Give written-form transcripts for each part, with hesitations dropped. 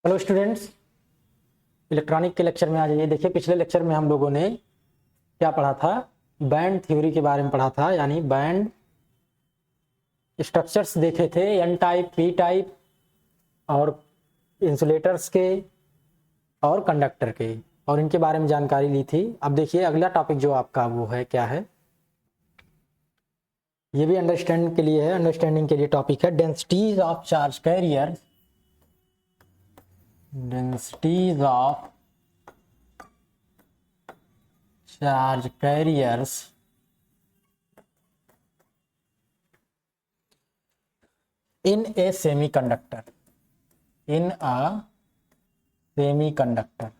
Hello students, electronic के lecture में आ जाइए। देखिए, पिछले लेक्चर में हम लोगों ने क्या पढ़ा था? बैंड थ्योरी के बारे में पढ़ा था, यानी बैंड स्ट्रक्चर्स देखे थे, एन टाइप, पी टाइप और इंसुलेटर्स के और कंडक्टर के, और इनके बारे में जानकारी ली थी। अब देखिए अगला टॉपिक जो आपका वो है, क्या है? ये भी अंडरस्टैंडिंग के लिए है, अंडरस्टैंडिंग के लिए टॉपिक है densities of charge carrier. Densities of charge carriers in a semiconductor. In a semiconductor,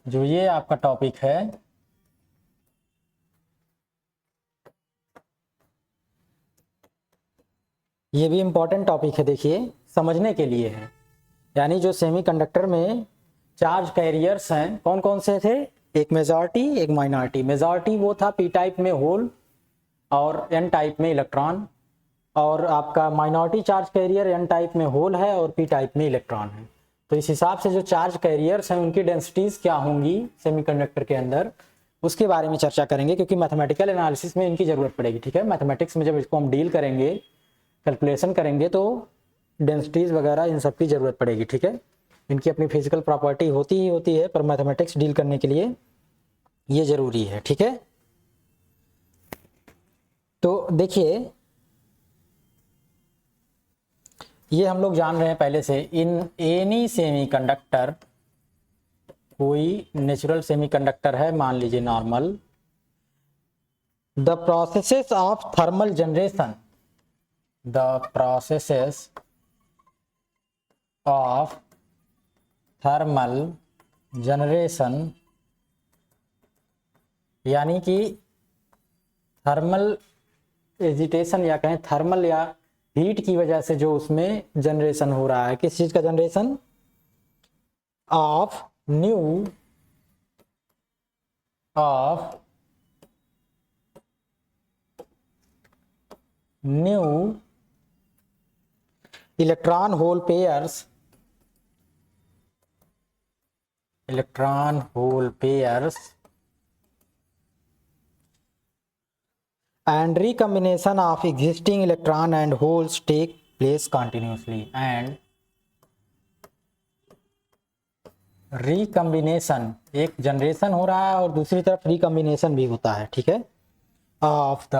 जो ये आपका टॉपिक है, ये भी इंपॉर्टेंट टॉपिक है। देखिए, समझने के लिए है। यानी जो सेमीकंडक्टर में चार्ज कैरियर्स हैं, कौन कौन से थे? एक मेजॉरिटी, एक माइनॉरिटी। मेजॉरिटी वो था पी टाइप में होल और एन टाइप में इलेक्ट्रॉन, और आपका minority charge carrier N type में होल है और पी टाइप में इलेक्ट्रॉन है। तो इस हिसाब से जो चार्ज कैरियर्स हैं उनकी डेंसिटीज क्या होंगी सेमीकंडक्टर के अंदर, उसके बारे में चर्चा करेंगे, क्योंकि मैथमेटिकल एनालिसिस में इनकी ज़रूरत पड़ेगी। ठीक है, मैथमेटिक्स में जब इसको हम डील करेंगे, कैलकुलेशन करेंगे, तो डेंसिटीज वगैरह इन सब की ज़रूरत पड़ेगी। ठीक है, इनकी अपनी फिजिकल प्रॉपर्टी होती ही होती है, पर मैथमेटिक्स डील करने के लिए ये ज़रूरी है। ठीक है, तो देखिए, ये हम लोग जान रहे हैं पहले से। इन एनी सेमीकंडक्टर, कोई नेचुरल सेमीकंडक्टर है, मान लीजिए normal, the processes of thermal generation, the processes of thermal generation, यानी कि थर्मल एजिटेशन या कहें थर्मल या हीट की वजह से जो उसमें जनरेशन हो रहा है, किस चीज का generation? Of new electron hole pairs, and recombination of existing electron and holes take place continuously, and recombination, एक जनरेशन हो रहा है और दूसरी तरफ रिकम्बिनेशन भी होता है। ठीक है, ऑफ द,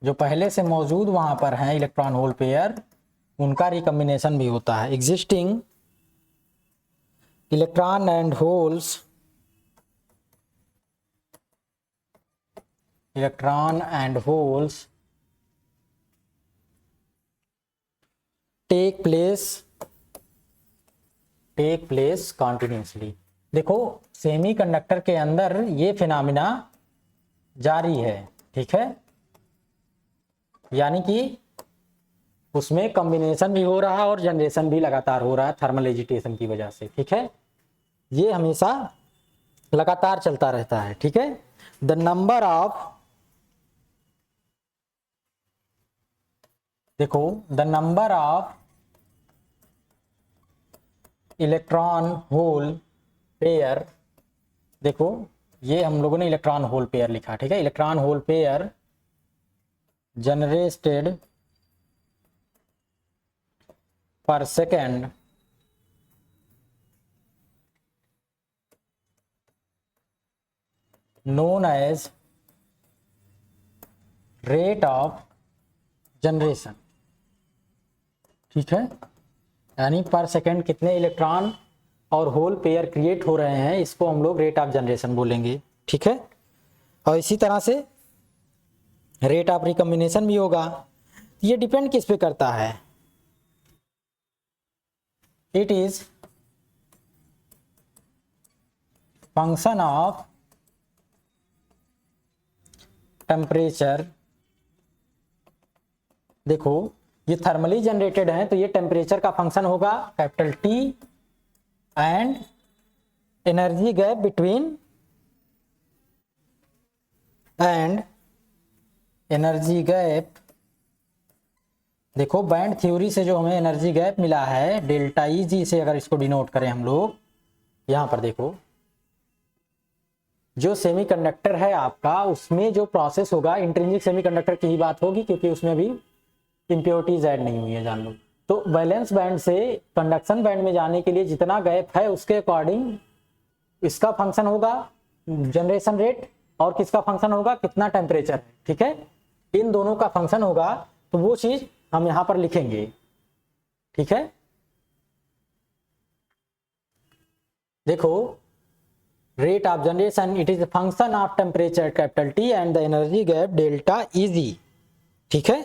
जो पहले से मौजूद वहां पर हैं इलेक्ट्रॉन होल पेयर, उनका रिकम्बिनेशन भी होता है। Existing electron and holes, take place continuously. देखो, सेमीकंडक्टर के अंदर ये फिनोमिना जारी है। ठीक है, यानी कि उसमें कॉम्बिनेशन भी हो रहा है और जनरेशन भी लगातार हो रहा है थर्मल एजिटेशन की वजह से। ठीक है, ये हमेशा लगातार चलता रहता है। ठीक है, द नंबर ऑफ, देखो, the number of electron hole pair, देखो ये हम लोगों ने इलेक्ट्रॉन होल पेयर लिखा। ठीक है, इलेक्ट्रॉन होल पेयर जनरेटेड पर second known as rate of generation. ठीक है, यानी पर सेकेंड कितने इलेक्ट्रॉन और होल पेयर क्रिएट हो रहे हैं, इसको हम लोग रेट ऑफ जनरेशन बोलेंगे। ठीक है, और इसी तरह से रेट ऑफ रिकम्बिनेशन भी होगा। ये डिपेंड किस पे करता है? It is function of temperature. देखो, ये थर्मली जनरेटेड है, तो ये टेम्परेचर का फंक्शन होगा, capital T, and energy gap between, देखो बैंड थ्योरी से जो हमें एनर्जी गैप मिला है डेल्टा ई जी से, अगर इसको डिनोट करें हम लोग, यहां पर देखो जो सेमीकंडक्टर है आपका, उसमें जो प्रोसेस होगा इंट्रिंसिक सेमीकंडक्टर की ही बात होगी, क्योंकि उसमें भी इंप्योरिटीज ऐड नहीं हुई है, जान लो। तो वैलेंस बैंड से कंडक्शन बैंड में जाने के लिए जितना गैप है उसके अकॉर्डिंग इसका फंक्शन होगा जनरेशन रेट, और किसका फंक्शन होगा कितना टेम्परेचर है, ठीक है। इन दोनों का फंक्शन होगा, तो वो चीज हम यहां पर लिखेंगे, ठीक है। देखो rate of generation, it is a function of temperature capital T and the energy gap delta Eg, ठीक है।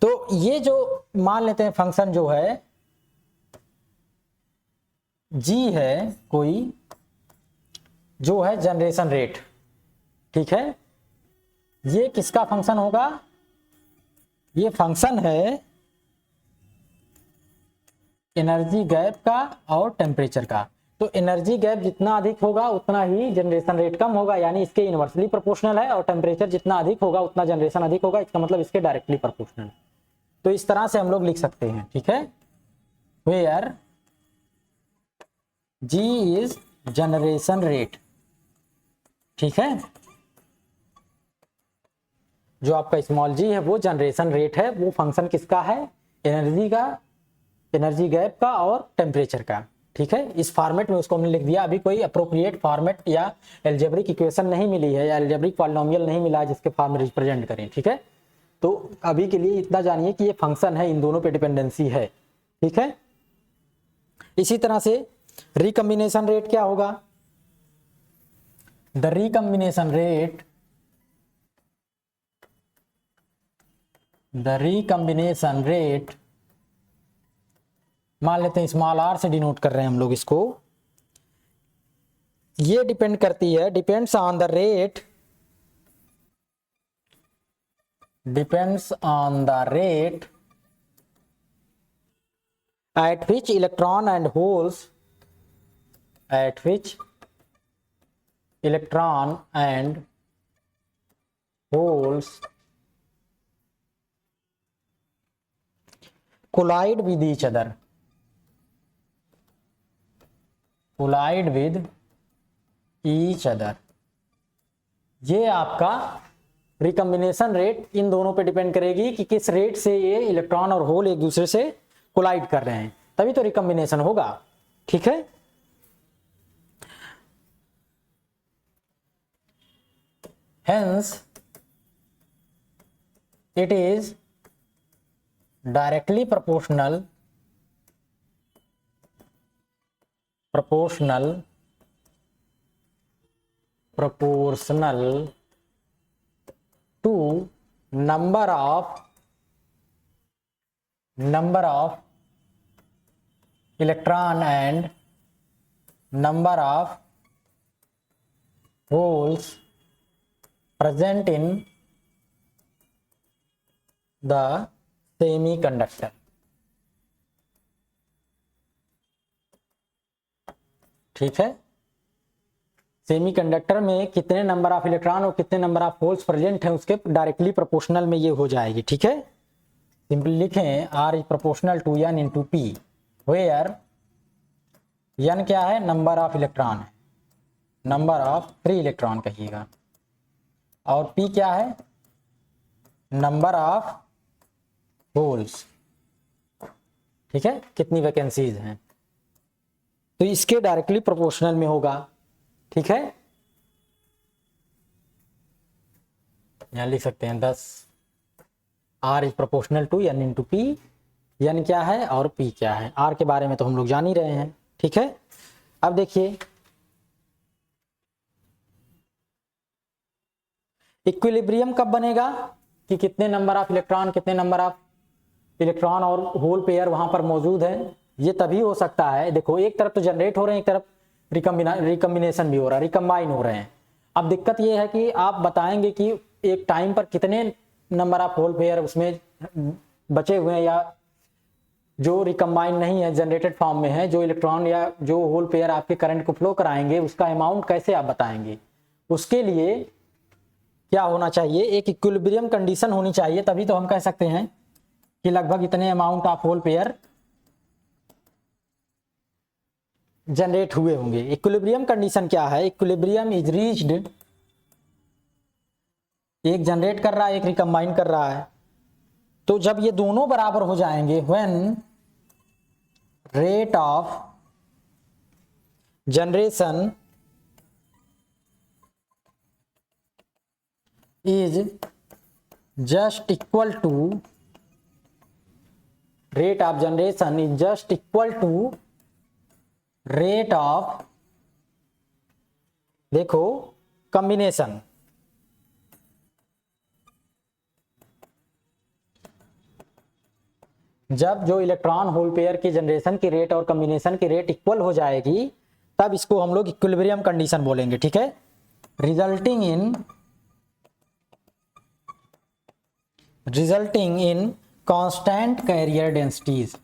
तो ये जो मान लेते हैं फंक्शन जो है G है कोई, जो है जनरेशन रेट, ठीक है। ये किसका फंक्शन होगा, ये फंक्शन है एनर्जी गैप का और टेम्परेचर का। तो एनर्जी गैप जितना अधिक होगा उतना ही जनरेशन रेट कम होगा, यानी इसके इनवर्सली प्रोपोर्शनल है, और टेम्परेचर जितना अधिक होगा उतना जनरेशन अधिक होगा, इसका मतलब इसके डायरेक्टली प्रोपोर्शनल। तो इस तरह से हम लोग लिख सकते हैं, ठीक है। Where G is generation rate, ठीक है। जो आपका स्मॉल जी है वो जनरेशन रेट है, वो फंक्शन किसका है, एनर्जी का, एनर्जी गैप का और टेम्परेचर का, ठीक है। इस फॉर्मेट में उसको हमने लिख दिया। अभी कोई अप्रोप्रिएट फॉर्मेट या एल्जेब्रिक इक्वेशन नहीं मिली है, या एल्जेब्रिक पॉलिनोमियल नहीं मिला है जिसके फॉर्म में रिप्रेजेंट करें, ठीक है। तो अभी के लिए इतना जानिए कि ये फंक्शन है, इन दोनों पे डिपेंडेंसी है, ठीक है। इसी तरह से रिकम्बिनेशन रेट क्या होगा, the recombination rate, the recombination rate मान लेते हैं स्मॉल आर से डिनोट कर रहे हैं हम लोग इसको। ये डिपेंड करती है, depends on the rate, depends on the rate at which electron and holes, eight which electron and holes collide with each other, collide with each other। ये आपका रिकम्बिनेशन रेट इन दोनों पे डिपेंड करेगी कि किस rate से ये electron और होल एक दूसरे से कोलाइड कर रहे हैं, तभी तो रिकम्बिनेशन होगा, ठीक है। Hence it is directly proportional to number of electron and number of holes present in the semiconductor, ठीक है। सेमीकंडक्टर में कितने नंबर ऑफ इलेक्ट्रॉन और कितने नंबर ऑफ होल्स प्रेजेंट हैं उसके डायरेक्टली प्रोपोर्शनल में ये हो जाएगी, ठीक है। सिंपली लिखें R is proportional to N into P, where N क्या है, नंबर ऑफ इलेक्ट्रॉन है, नंबर ऑफ फ्री इलेक्ट्रॉन कहिएगा, और पी क्या है, नंबर ऑफ होल्स, ठीक है, कितनी वैकेंसीज हैं। तो इसके डायरेक्टली प्रोपोर्शनल में होगा, ठीक है। यहां लिख सकते हैं 10 R is proportional to N into P, N क्या है और पी क्या है। आर के बारे में तो हम लोग जान ही रहे हैं, ठीक है। अब देखिए इक्विलिब्रियम कब बनेगा, कि कितने नंबर ऑफ इलेक्ट्रॉन, कितने नंबर ऑफ इलेक्ट्रॉन और होल पेयर वहां पर मौजूद है। ये तभी हो सकता है, देखो एक तरफ तो जनरेट हो रहे हैं, एक तरफ रिकम्बिनेशन भी हो रहा है, रिकम्बाइन हो रहे हैं। अब दिक्कत ये है कि आप बताएंगे कि एक टाइम पर कितने नंबर ऑफ होल पेयर उसमें बचे हुए हैं, या जो रिकम्बाइन नहीं है जनरेटेड फॉर्म में है, जो इलेक्ट्रॉन या जो होल पेयर आपके करंट को फ्लो कराएंगे उसका अमाउंट कैसे आप बताएंगे। उसके लिए क्या होना चाहिए, एक इक्विलिब्रियम कंडीशन होनी चाहिए, तभी तो हम कह सकते हैं कि लगभग इतने amount of hole pair generate हुए होंगे। इक्विलिब्रियम कंडीशन क्या है? इक्विलिब्रियम इज रीच्ड, एक जनरेट कर रहा है, एक रिकम्बाइन कर रहा है। तो जब ये दोनों बराबर हो जाएंगे, when rate of generation is just equal to rate of generation is just equal to rate of, देखो, कॉम्बिनेशन। जब जो इलेक्ट्रॉन होल पेयर की जनरेशन की रेट और कॉम्बिनेशन की रेट इक्वल हो जाएगी, तब इसको हम लोग इक्विलिब्रियम कंडीशन बोलेंगे। ठीक है, resulting in constant carrier densities,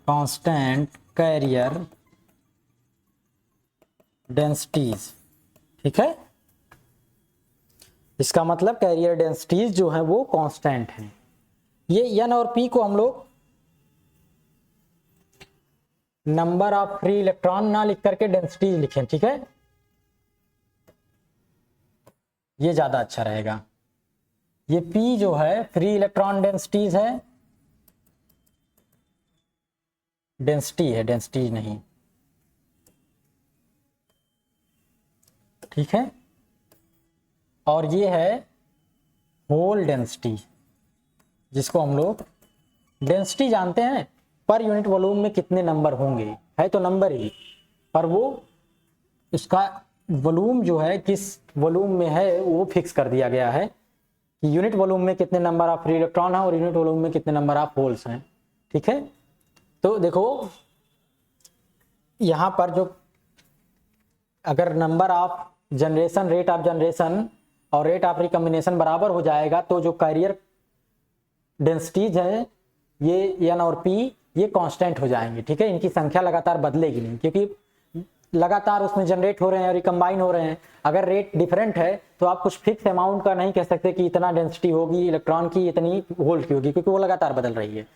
constant carrier densities. ठीक है, इसका मतलब कैरियर डेंसिटीज जो है वो कांस्टेंट है। ये एन और पी को हम लोग नंबर ऑफ फ्री इलेक्ट्रॉन ना लिख करके डेंसिटीज लिखें। ठीक है, ये ज्यादा अच्छा रहेगा। ये P जो है फ्री इलेक्ट्रॉन डेंसिटीज है, डेंसिटी है, डेंसिटीज नहीं। ठीक है, और ये है होल डेंसिटी, जिसको हम लोग डेंसिटी जानते हैं पर यूनिट वॉल्यूम में कितने नंबर होंगे, है तो नंबर ही, पर वो उसका वॉल्यूम जो है किस वॉल्यूम में है वो फिक्स कर दिया गया है कि यूनिट वॉल्यूम में कितने नंबर ऑफ फ्री इलेक्ट्रॉन है और यूनिट वॉल्यूम में कितने नंबर ऑफ होल्स हैं। ठीक है, तो देखो यहाँ पर जो अगर number of generation, rate of generation और रेट ऑफ रिकम्बिनेशन बराबर हो जाएगा, तो जो कैरियर डेंसिटीज है ये एन और पी ये कांस्टेंट हो जाएंगे। ठीक है, इनकी संख्या लगातार बदलेगी नहीं, क्योंकि लगातार उसमें जनरेट हो रहे हैं और रिकम्बाइन हो रहे हैं। अगर रेट डिफरेंट है तो आप कुछ फिक्स अमाउंट का नहीं कह सकते कि इतना डेंसिटी होगी इलेक्ट्रॉन की, इतनी होल की होगी, क्योंकि वो लगातार बदल रही है।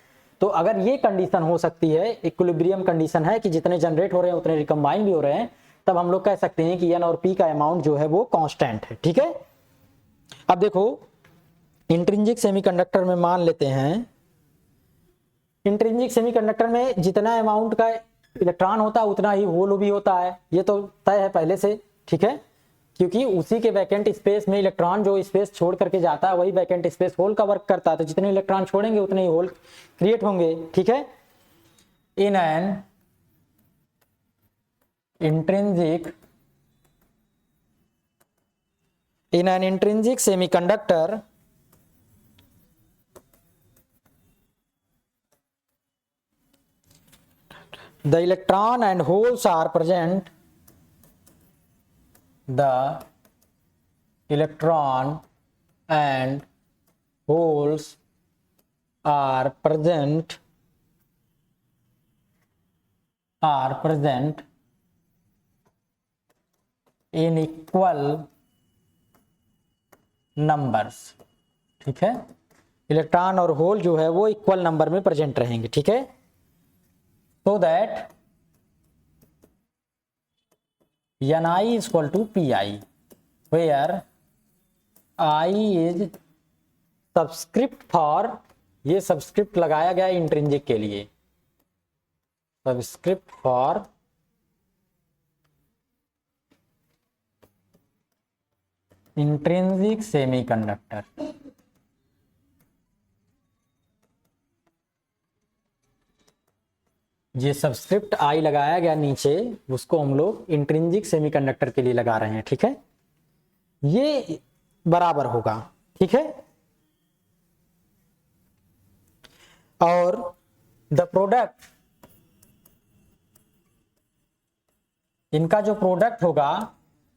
तो अगर ये कंडीशन हो सकती है, इक्विलिब्रियम कंडीशन है कि जितने जनरेट हो रहे हैं उतने रिकम्बाइन भी हो रहे हैं, तब हम लोग कह सकते हैं कि एन और पी का अमाउंट जो है वो कांस्टेंट है। ठीक है, अब देखो इंट्रिंसिक सेमीकंडक्टर में मान लेते हैं, इंट्रिंसिक सेमीकंडक्टर में जितना अमाउंट का इलेक्ट्रॉन होता है उतना ही होल भी होता है, ये तो तय है पहले से। ठीक है, क्योंकि उसी के वैकेंट स्पेस में इलेक्ट्रॉन जो स्पेस छोड़ करके जाता है वही वैकेंट स्पेस होल का वर्क करता है, तो जितने इलेक्ट्रॉन छोड़ेंगे उतने ही होल क्रिएट होंगे। ठीक है, in an intrinsic semiconductor the electron and holes are present, the electron and holes are present in equal numbers। ठीक है, इलेक्ट्रॉन और होल जो है वो इक्वल नंबर में प्रेजेंट रहेंगे। ठीक है, so that Ni is equal to Pi, where I is subscript for, ये सबस्क्रिप्ट लगाया गया इंट्रिंसिक के लिए, सबस्क्रिप्ट फॉर इंट्रिंसिक सेमीकंडक्टर। ये सबस्क्रिप्ट आई लगाया गया नीचे, उसको हम लोग इंट्रिंसिक सेमीकंडक्टर के लिए लगा रहे हैं। ठीक है, ये बराबर होगा। ठीक है, और द प्रोडक्ट, इनका जो प्रोडक्ट होगा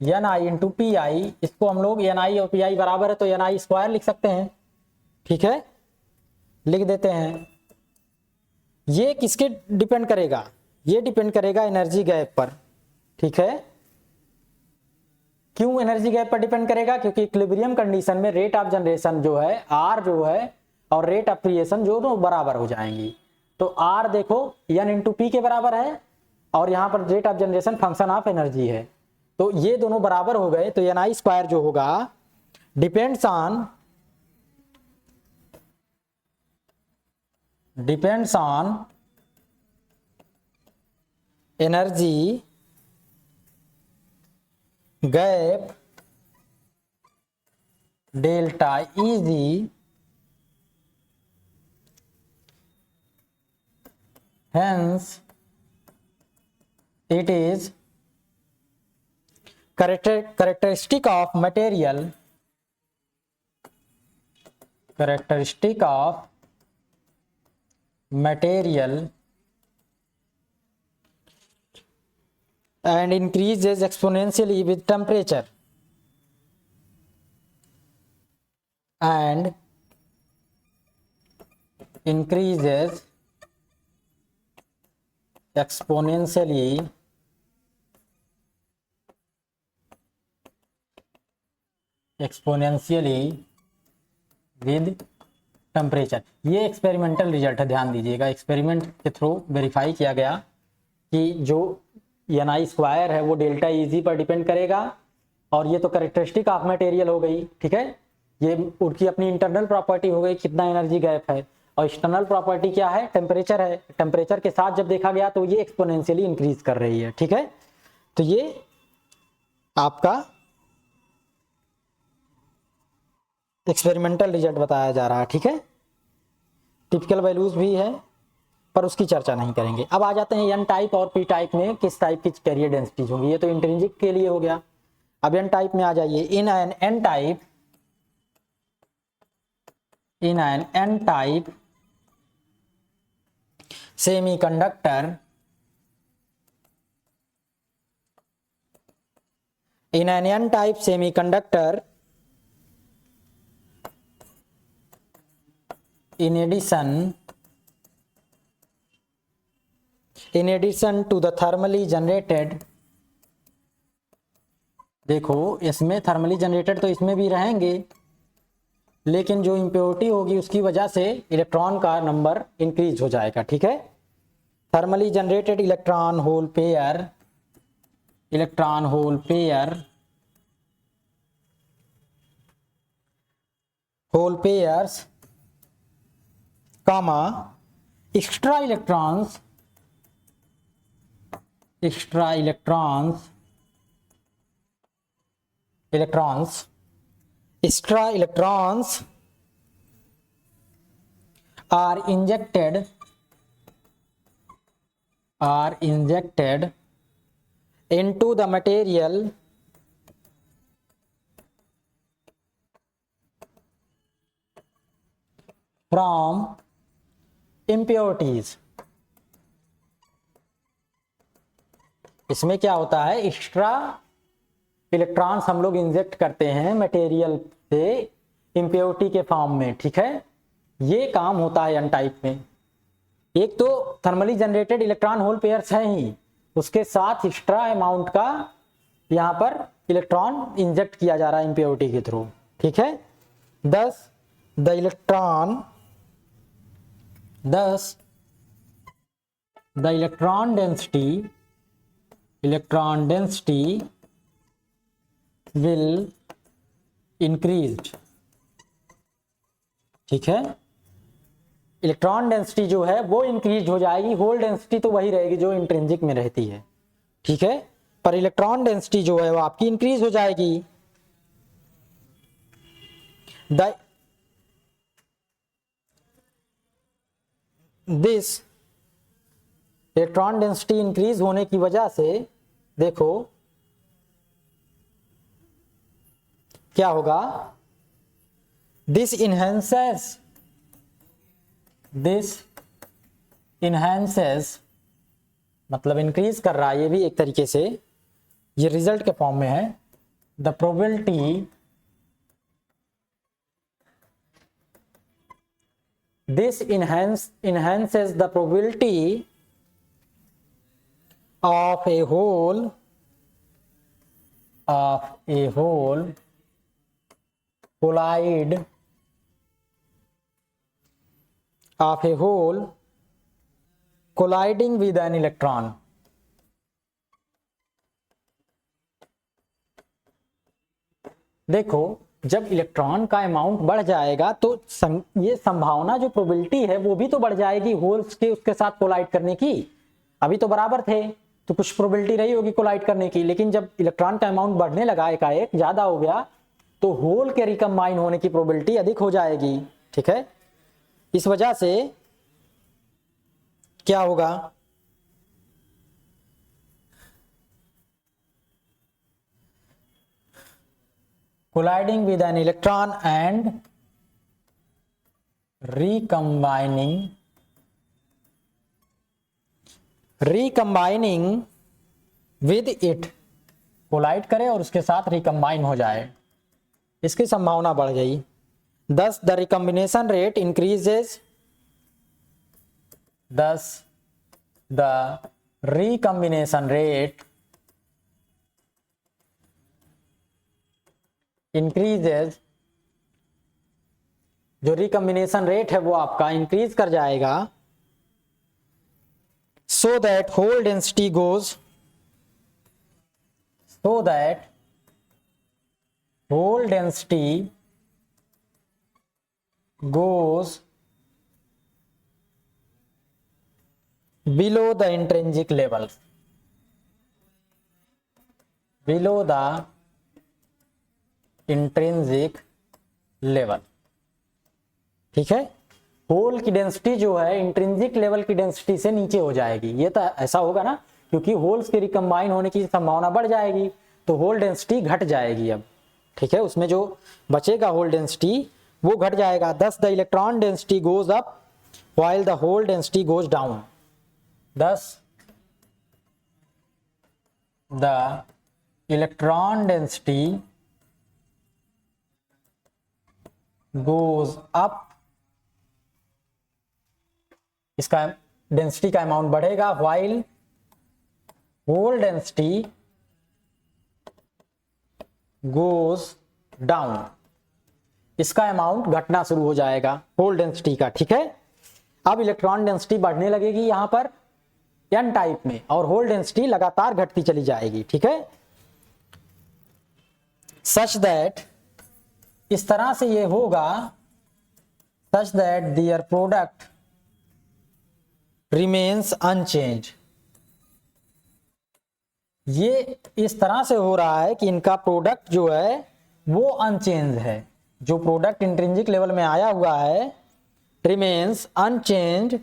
N I into P I, इसको हम लोग एन आई और पी आई बराबर है तो एन आई स्क्वायर लिख सकते हैं। ठीक है, लिख देते हैं। ये किसके डिपेंड करेगा? ये डिपेंड करेगा एनर्जी गैप पर। ठीक है, क्यों एनर्जी गैप पर डिपेंड करेगा? क्योंकि इक्विलिब्रियम कंडीशन में रेट ऑफ जनरेशन जो है आर जो है और रेट ऑफ क्रिएशन दोनों बराबर हो जाएंगी। तो आर देखो एन इंटू पी के बराबर है और यहाँ पर rate of generation function of energy है, तो ये दोनों बराबर हो गए। तो एन आई स्क्वायर जो होगा depends on energy gap delta Eg, hence it is characteristic of material and increases exponentially with temperature and increases exponentially with temperature. ये एक्सपेरिमेंटल रिजल्ट है, ध्यान दीजिएगा। एक्सपेरिमेंट के थ्रू वेरीफाई किया गया कि जो एन आई स्क्वायर है वो डेल्टा Eg पर डिपेंड करेगा, और ये तो कैरेक्टरिस्टिक ऑफ मटेरियल हो गई, ठीक है। ये उनकी अपनी इंटरनल प्रॉपर्टी हो गई, कितना एनर्जी गैप है, और एक्सटर्नल प्रॉपर्टी क्या है, टेम्परेचर है। टेम्परेचर के साथ जब देखा गया तो ये एक्सपोनेंशियली इंक्रीज कर रही है, ठीक है। तो ये आपका एक्सपेरिमेंटल रिजल्ट बताया जा रहा है, ठीक है। टिपिकल वैल्यूज भी है पर उसकी चर्चा नहीं करेंगे। अब आ जाते हैं एन टाइप और पी टाइप में किस टाइप की कैरियर डेंसिटीज होंगी। ये तो इंट्रिंसिक के लिए हो गया। अब एन टाइप में आ जाइए। In an N type semiconductor in an n-type semiconductor, in addition to the thermally generated, देखो इसमें थर्मली जनरेटेड तो इसमें भी रहेंगे, लेकिन जो इम्प्योरिटी होगी उसकी वजह से इलेक्ट्रॉन का नंबर इंक्रीज हो जाएगा, ठीक है। Thermally generated electron hole pairs comma extra electrons are injected into the material from impurities। इसमें क्या होता है, एक्स्ट्रा इलेक्ट्रॉन्स हम लोग इंजेक्ट करते हैं मटेरियल से इम्प्योरिटी के फॉर्म में, ठीक है। ये काम होता है एन टाइप में। एक तो thermally generated electron hole pairs है ही, उसके साथ एक्स्ट्रा अमाउंट का यहाँ पर इलेक्ट्रॉन इंजेक्ट किया जा रहा है इम्प्योरिटी के थ्रू, ठीक है। thus the electron density will increased, ठीक है। इलेक्ट्रॉन डेंसिटी जो है वो इंक्रीज हो जाएगी, होल डेंसिटी तो वही रहेगी जो इंट्रिंसिक में रहती है, ठीक है, पर इलेक्ट्रॉन डेंसिटी जो है वो आपकी इंक्रीज हो जाएगी। दिस इलेक्ट्रॉन डेंसिटी इंक्रीज होने की वजह से देखो क्या होगा, दिस इनहेंसेस मतलब इंक्रीज कर रहा है, ये भी एक तरीके से ये रिजल्ट के फॉर्म में है। The probability this enhances the probability of a hole collide of a hole colliding with an electron. देखो जब इलेक्ट्रॉन का अमाउंट बढ़ जाएगा तो ये संभावना जो प्रोबेबिलिटी है वो भी तो बढ़ जाएगी होल्स के उसके साथ कोलाइड करने की। अभी तो बराबर थे तो कुछ प्रोबेबिलिटी रही होगी कोलाइड करने की, लेकिन जब इलेक्ट्रॉन का अमाउंट बढ़ने लगा एकाएक ज्यादा हो गया तो होल के रिकम्बाइन होने की प्रोबेबिलिटी अधिक हो जाएगी। ठीक है, इस वजह से क्या होगा, colliding with an electron and recombining with it, collide करे और उसके साथ रिकम्बाइन हो जाए, इसकी संभावना बढ़ गई। Thus the recombination rate increases, thus the recombination rate increases, जो रिकम्बिनेशन रेट है वो आपका इंक्रीज कर जाएगा, so that hole density goes, so that hole density goes below the intrinsic level, below the intrinsic level. ठीक है, whole की density जो है इंट्रिंसिक लेवल की डेंसिटी से नीचे हो जाएगी। ये तो ऐसा होगा ना, क्योंकि होल्स के रिकम्बाइन होने की संभावना बढ़ जाएगी तो होल डेंसिटी घट जाएगी अब। ठीक है, उसमें जो बचेगा होल डेंसिटी वो घट जाएगा। Thus the electron density goes up while the hole density goes down, thus the electron density goes up, इसका डेंसिटी का अमाउंट बढ़ेगा, while hole density goes down, इसका अमाउंट घटना शुरू हो जाएगा होल डेंसिटी का। ठीक है, अब इलेक्ट्रॉन डेंसिटी बढ़ने लगेगी यहां पर एन टाइप में और होल डेंसिटी लगातार घटती चली जाएगी। ठीक है, सच दैट, इस तरह से ये होगा, such that their product remains unchange, ये इस तरह से हो रहा है कि इनका प्रोडक्ट जो है वो अनचेंज है, जो प्रोडक्ट इंट्रिंसिक लेवल में आया हुआ है remains unchange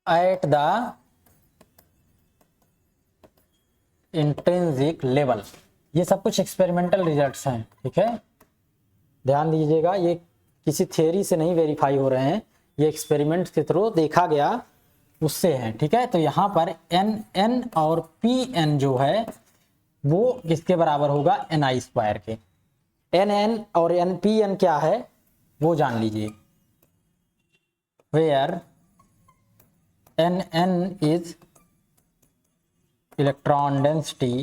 at the intrinsic level. ये सब कुछ एक्सपेरिमेंटल रिजल्ट्स हैं। ठीक है, ध्यान दीजिएगा, ये किसी थियरी से नहीं वेरीफाई हो रहे हैं, ये एक्सपेरिमेंट के थ्रू देखा गया उससे है। ठीक है, तो यहाँ पर एन एन और पी एन जो है वो किसके बराबर होगा, एन आई स्क्वायर के। एन एन और एन पी एन क्या है वो जान लीजिए, where N N is electron density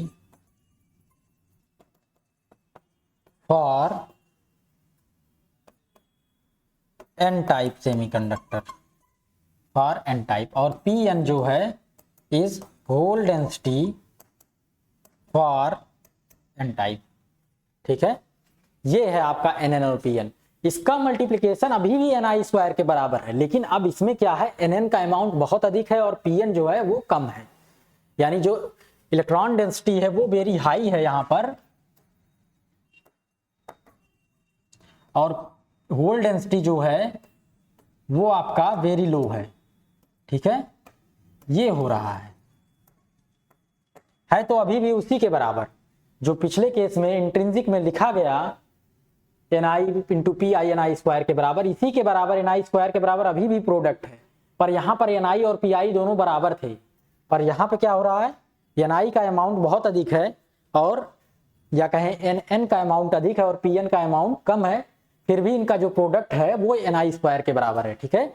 for n type semiconductor, for n type, और Pn जो है is whole density for n type। ठीक है, ये है आपका Nn और Pn। इसका मल्टीप्लिकेशन अभी भी Ni स्क्वायर के बराबर है, लेकिन अब इसमें क्या है, Nn का अमाउंट बहुत अधिक है और Pn जो है वो कम है, यानी जो इलेक्ट्रॉन डेंसिटी है वो वेरी हाई है यहां पर और होल डेंसिटी जो है वो आपका वेरी लो है। ठीक है, ये हो रहा है तो अभी भी उसी के बराबर जो पिछले केस में इंट्रिंसिक में लिखा गया Ni into P I N I square के बराबर, इसी के बराबर Ni स्क्वायर के बराबर अभी भी प्रोडक्ट है। पर यहां पर Ni और Pi दोनों बराबर थे, पर यहां पे क्या हो रहा है, Ni का अमाउंट बहुत अधिक है और या कहें Nn का अमाउंट अधिक है और Pn का अमाउंट कम है, फिर भी इनका जो प्रोडक्ट है वो Ni स्क्वायर के बराबर है। ठीक है,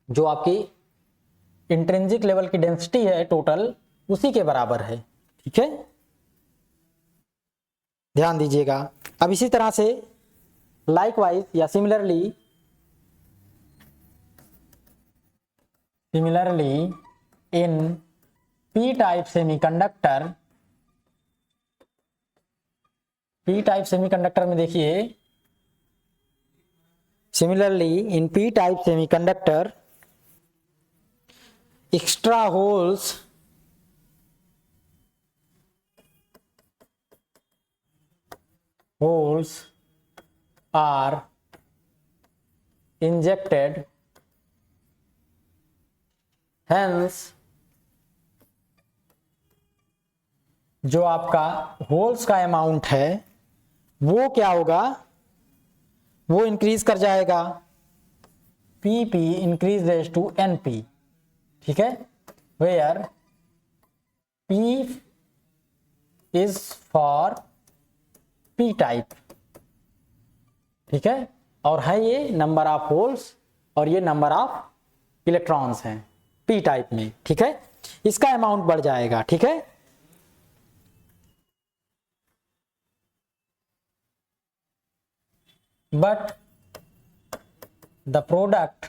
जो आपकी इंट्रिंसिक लेवल की डेंसिटी है टोटल उसी के बराबर है। ठीक है, ध्यान दीजिएगा। अब इसी तरह से लाइकवाइज या similarly in P type semiconductor में देखिए, similarly in P type semiconductor extra holes are injected, hence जो आपका होल्स का अमाउंट है वो क्या होगा, वो इंक्रीज कर जाएगा, PP इंक्रीजेस टू NP, ठीक है, where P is for P type, ठीक है, और है ये नंबर ऑफ होल्स और ये नंबर ऑफ इलेक्ट्रॉन्स हैं P टाइप में, ठीक है, इसका अमाउंट बढ़ जाएगा, ठीक है। बट द प्रोडक्ट,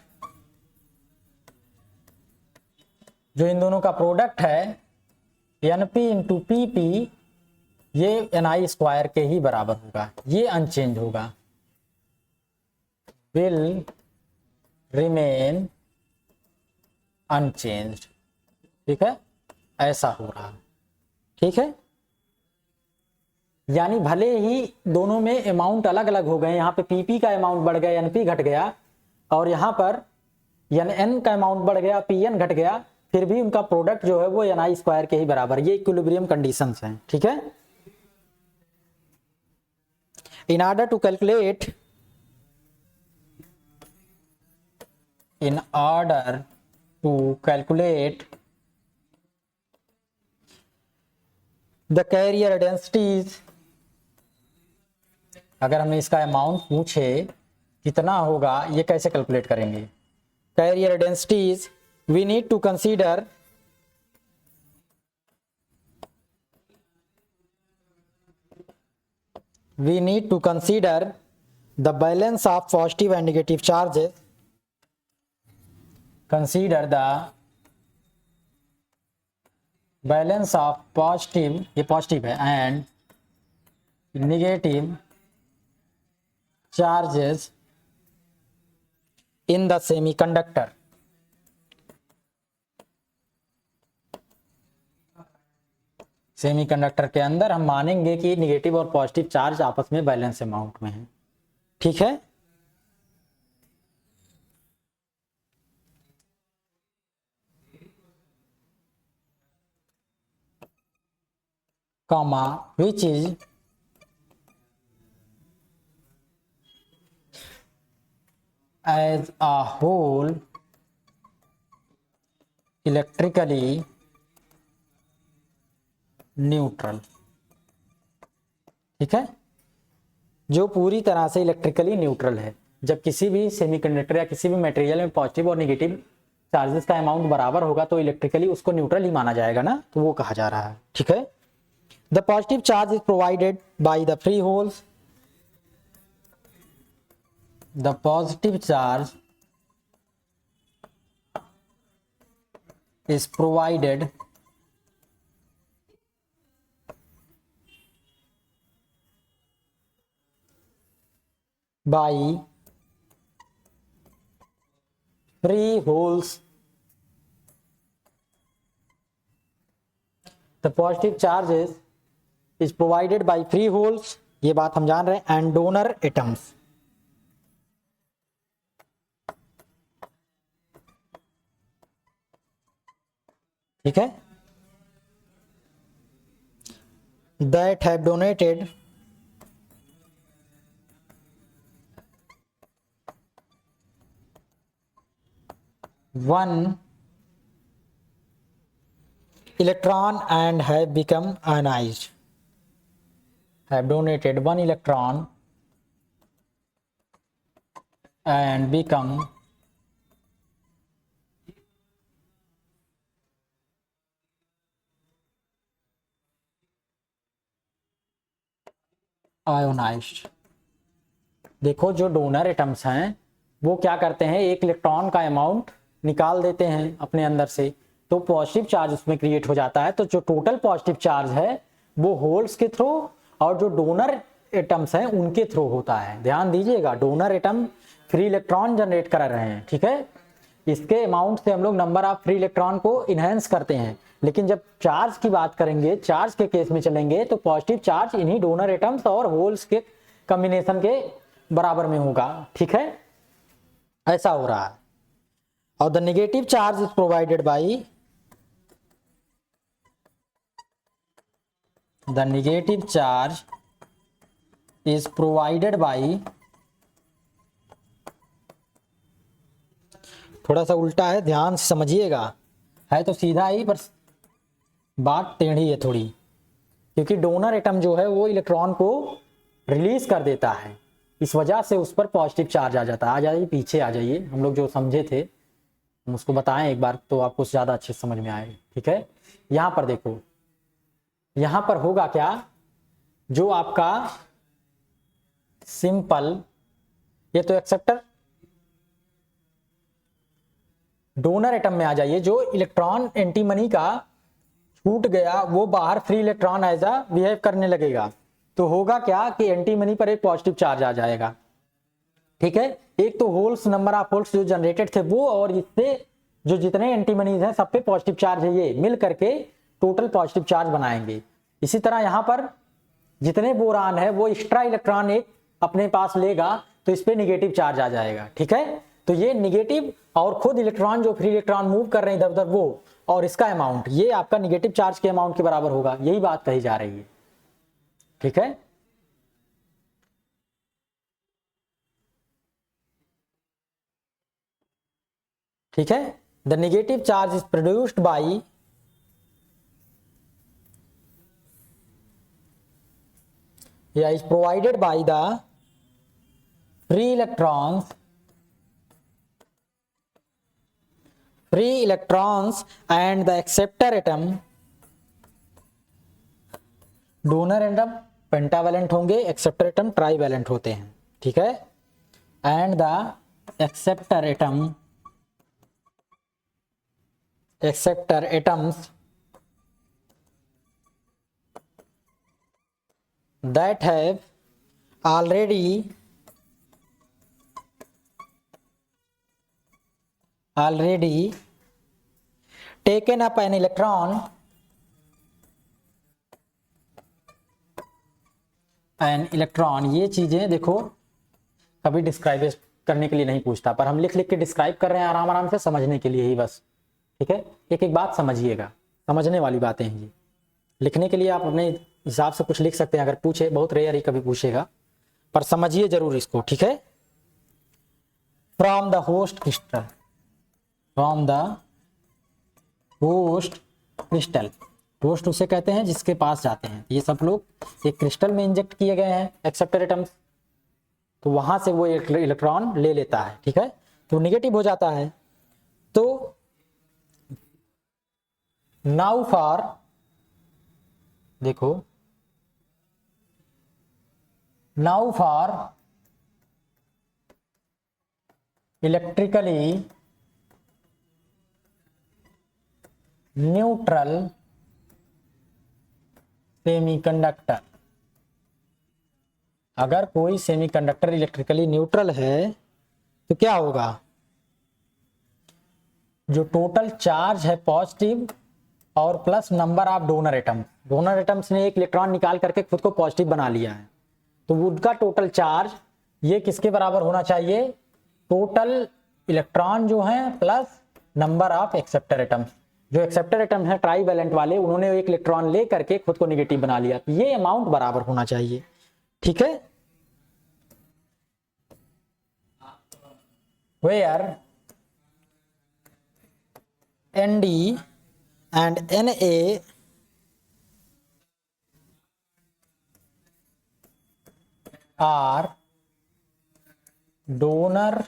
जो इन दोनों का प्रोडक्ट है NP इंटू PP, ये NI स्क्वायर के ही बराबर होगा, ये अनचेंज होगा, विल रिमेन अनचेंज्ड, ठीक है, ऐसा हो रहा है, ठीक है। यानी भले ही दोनों में अमाउंट अलग अलग हो गए, यहाँ पे PP का अमाउंट बढ़ गया, NP घट गया, और यहाँ पर NN का अमाउंट बढ़ गया, PN घट गया, फिर भी उनका प्रोडक्ट जो है वो NI स्क्वायर के ही बराबर, ये इक्विलिब्रियम कंडीशंस हैं, ठीक है। In order to calculate the carrier densities, अगर हमें इसका अमाउंट पूछे कितना होगा, ये कैसे कैलकुलेट करेंगे। Carrier densities we need to consider the balance of positive and negative charges. Consider the balance of positive, ये पॉजिटिव है, and negative charges in the semiconductor. Semiconductor के अंदर हम मानेंगे कि निगेटिव और पॉजिटिव चार्ज आपस में बैलेंस अमाउंट में है, ठीक है। Comma which is as a whole electrically neutral, ठीक है, जो पूरी तरह से इलेक्ट्रिकली न्यूट्रल है। जब किसी भी सेमीकंडक्टर या किसी भी मटेरियल में पॉजिटिव और नेगेटिव चार्जेस का अमाउंट बराबर होगा तो इलेक्ट्रिकली उसको न्यूट्रल ही माना जाएगा ना, तो वो कहा जा रहा है, ठीक है। The positive charge is provided by the free holes, the positive charge is provided by free holes. The positive charge is provided by free holes, ये बात हम जान रहे हैं, and donor atoms, ठीक है, that have donated one electron and have become ionized, have donated one electron and become ionised. देखो जो डोनर एटम्स हैं वो क्या करते हैं, एक इलेक्ट्रॉन का अमाउंट निकाल देते हैं अपने अंदर से, तो पॉजिटिव चार्ज उसमें क्रिएट हो जाता है। तो जो टोटल पॉजिटिव चार्ज है वो होल्स के थ्रू और जो डोनर एटम्स हैं उनके थ्रू होता है। ध्यान दीजिएगा, donor atom free electron generate कर रहे हैं, ठीक है, इसके अमाउंट से हम लोग नंबर ऑफ फ्री इलेक्ट्रॉन को इनहेंस करते हैं। लेकिन जब चार्ज की बात करेंगे, चार्ज के केस में चलेंगे, तो पॉजिटिव चार्ज इन्हीं डोनर एटम्स और होल्स के कॉम्बिनेशन के बराबर में होगा, ठीक है, ऐसा हो रहा है। और the negative charge is provided by the negative charge is provided by, थोड़ा सा उल्टा है, ध्यान से समझिएगा, है तो सीधा ही पर बात टेढ़ी है थोड़ी, क्योंकि डोनर एटम जो है वो इलेक्ट्रॉन को रिलीज कर देता है, इस वजह से उस पर पॉजिटिव चार्ज आ जाता है। आ जाइए पीछे आ जाइए, हम लोग जो समझे थे हम उसको बताएं एक बार तो आपको ज़्यादा अच्छे समझ में आए, ठीक है। यहाँ पर देखो, यहाँ पर होगा क्या, जो आपका सिंपल, ये तो एक्सेप्टर, डोनर एटम में आ जाइए, जो इलेक्ट्रॉन एंटीमनी का छूट गया वो बाहर free electron as a behave करने लगेगा, तो होगा क्या कि एंटीमनी पर एक पॉजिटिव चार्ज आ जाएगा, ठीक है। एक तो होल्स, नंबर ऑफ होल्स जो जनरेटेड थे वो, और इससे जो जितने एंटीमनीज हैं सब पे पॉजिटिव चार्ज है, ये मिल करके टोटल पॉजिटिव चार्ज बनाएंगे। इसी तरह यहाँ पर जितने बोरान है वो एक्स्ट्रा इलेक्ट्रॉन एक अपने पास लेगा तो इस पे निगेटिव चार्ज आ जाएगा, ठीक है। तो ये निगेटिव और खुद इलेक्ट्रॉन जो फ्री इलेक्ट्रॉन मूव कर रहे हैं इधर उधर वो, और इसका अमाउंट, ये आपका निगेटिव चार्ज के अमाउंट के बराबर होगा, यही बात कही जा रही है, ठीक है। ठीक है, the negative charge is produced by या is provided by the free electrons and the acceptor atom. Donor atom pentavalent होंगे, एक्सेप्टर एटम ट्राईवैलेंट होते हैं, ठीक है। And the acceptor atoms that have already taken up an electron ये चीजें देखो कभी डिस्क्राइब करने के लिए नहीं पूछता, पर हम लिख लिख के डिस्क्राइब कर रहे हैं आराम आराम से समझने के लिए ही बस, ठीक है। एक एक बात समझिएगा, समझने वाली बातें हैं ये, लिखने के लिए आप अपने हिसाब से कुछ लिख सकते हैं अगर पूछे, बहुत रेयर ही कभी पूछेगा, पर समझिए जरूर इसको, ठीक है। From the host crystal, host उसे कहते हैं जिसके पास जाते हैं, ये सब लोग एक क्रिस्टल में इंजेक्ट किए गए हैं एक्सेप्टर एटम्स, तो वहां से वो इलेक्ट्रॉन ले लेता है, ठीक है, तो नेगेटिव हो जाता है। तो नाउ फॉर, देखो now for electrically neutral semiconductor, अगर कोई सेमीकंडक्टर इलेक्ट्रिकली न्यूट्रल है तो क्या होगा, जो टोटल चार्ज है पॉजिटिव और plus number of donor atoms ने एक इलेक्ट्रॉन निकाल करके खुद को पॉजिटिव बना लिया है, तो उनका टोटल चार्ज ये किसके बराबर होना चाहिए, टोटल इलेक्ट्रॉन जो है plus number of acceptor atoms. जो एक्सेप्टर एटम है ट्राईवैलेंट वाले, उन्होंने एक इलेक्ट्रॉन ले करके खुद को नेगेटिव बना लिया, तो ये अमाउंट बराबर होना चाहिए, ठीक है। Where Nd and Na are donor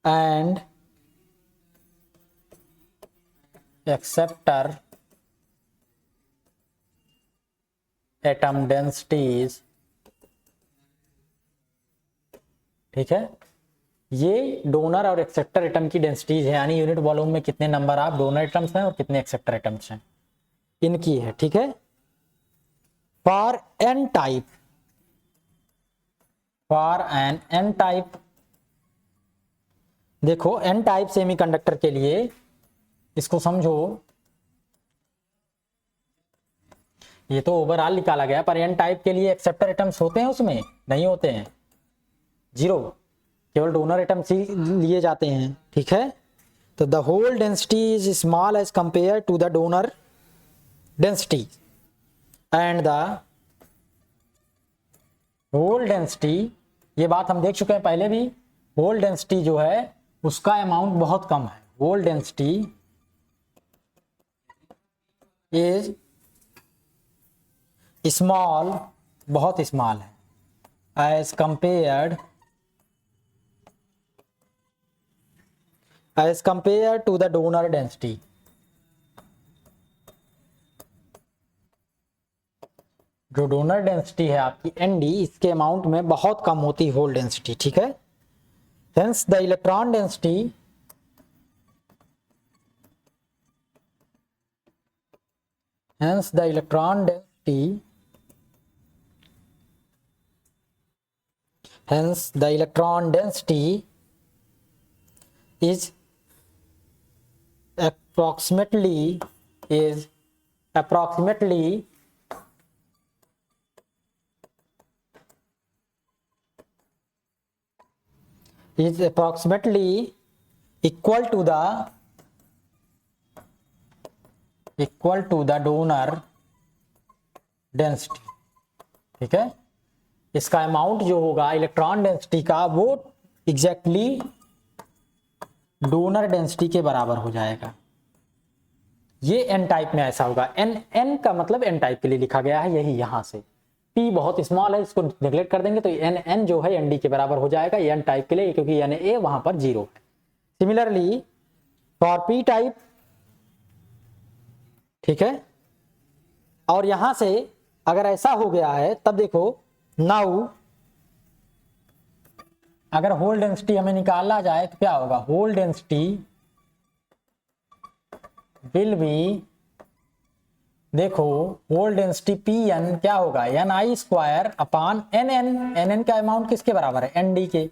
and acceptor atom densities, ठीक है, ये डोनर और एक्सेप्टर एटम की डेंसिटीज है, यानी यूनिट वॉल्यूम में कितने नंबर ऑफ डोनर एटम्स हैं और कितने एक्सेप्टर एटम्स हैं, इनकी है, ठीक है। For N type, for N N type, देखो एन टाइप सेमीकंडक्टर के लिए इसको समझो, ये तो ओवरऑल निकाला गया, पर एन टाइप के लिए एक्सेप्टर एटम्स होते हैं, उसमें नहीं होते हैं, जीरो, केवल डोनर एटम्स ही लिए जाते हैं, ठीक है। तो the hole density is small as compare to the donor density and the hole density, ये बात हम देख चुके हैं पहले भी, होल डेंसिटी जो है उसका अमाउंट बहुत कम है, होल डेंसिटी इज स्मॉल, बहुत स्मॉल है, as compared to the donor density, जो डोनर डेंसिटी है आपकी ND, इसके अमाउंट में बहुत कम होती होल डेंसिटी, ठीक है। Hence the electron density is approximately equal to the donor density, ठीक है। इसका अमाउंट जो होगा इलेक्ट्रॉन डेंसिटी का वो एग्जैक्टली डोनर डेंसिटी के बराबर हो जाएगा। ये एन टाइप में ऐसा होगा, एन का मतलब एन टाइप के लिए लिखा गया है, यही यहां से P बहुत स्मॉल है, इसको नेग्लेक्ट कर देंगे तो एन जो है ND के बराबर हो जाएगा एन टाइप के लिए, क्योंकि Na वहां पर 0 है। सिमिलरली फॉर P टाइप, ठीक है, और यहां से अगर ऐसा हो गया है तब देखो, नाउ अगर होल डेंसिटी हमें निकालना जाए तो क्या होगा, होल डेंसिटी विल बी, देखो होल डेंसिटी Pn क्या होगा, Ni² अपान Nn का अमाउंट किसके बराबर है, ND के।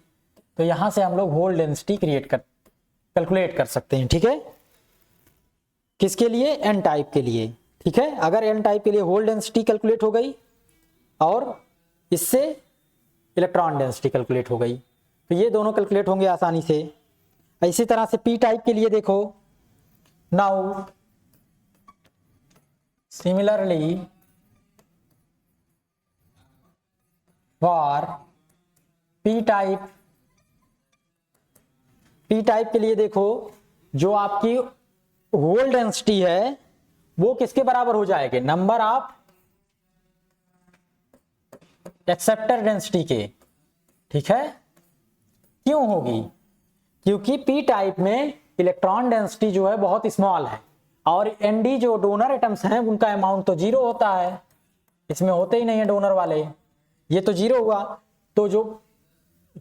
तो यहां से हम लोग होल डेंसिटी कैलकुलेट कर सकते हैं, ठीक है, किसके लिए, एन टाइप के लिए, ठीक है। अगर एन टाइप के लिए होल डेंसिटी कैलकुलेट हो गई और इससे इलेक्ट्रॉन डेंसिटी कैलकुलेट हो गई, तो ये दोनों कैलकुलेट होंगे आसानी से। इसी तरह से P टाइप के लिए देखो, now similarly for P type के लिए देखो, जो आपकी होल डेंसिटी है वो किसके बराबर हो जाएगी, नंबर ऑफ एक्सेप्टर डेंसिटी के, ठीक है। क्यों होगी, क्योंकि P टाइप में इलेक्ट्रॉन डेंसिटी जो है बहुत स्मॉल है और ND जो डोनर एटम्स हैं उनका अमाउंट तो 0 होता है, इसमें होते ही नहीं है डोनर वाले, ये तो 0 हुआ। तो जो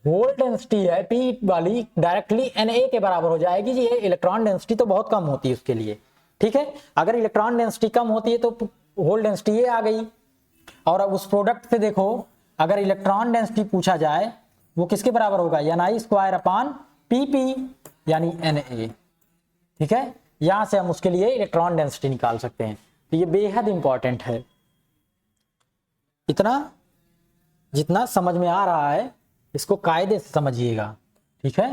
होल डेंसिटी है P वाली डायरेक्टली Na के बराबर हो जाएगी, ये इलेक्ट्रॉन डेंसिटी तो बहुत कम होती है उसके लिए, ठीक है। अगर इलेक्ट्रॉन डेंसिटी कम होती है तो होल डेंसिटी ये आ गई। और अब उस प्रोडक्ट से देखो, अगर इलेक्ट्रॉन डेंसिटी पूछा जाए वो किसके बराबर होगा, Ni² अपान Pp यानी Na, ठीक है। यहां से हम उसके लिए इलेक्ट्रॉन डेंसिटी निकाल सकते हैं। तो ये बेहद इंपॉर्टेंट है, इतना जितना समझ में आ रहा है इसको कायदे से समझिएगा, ठीक है।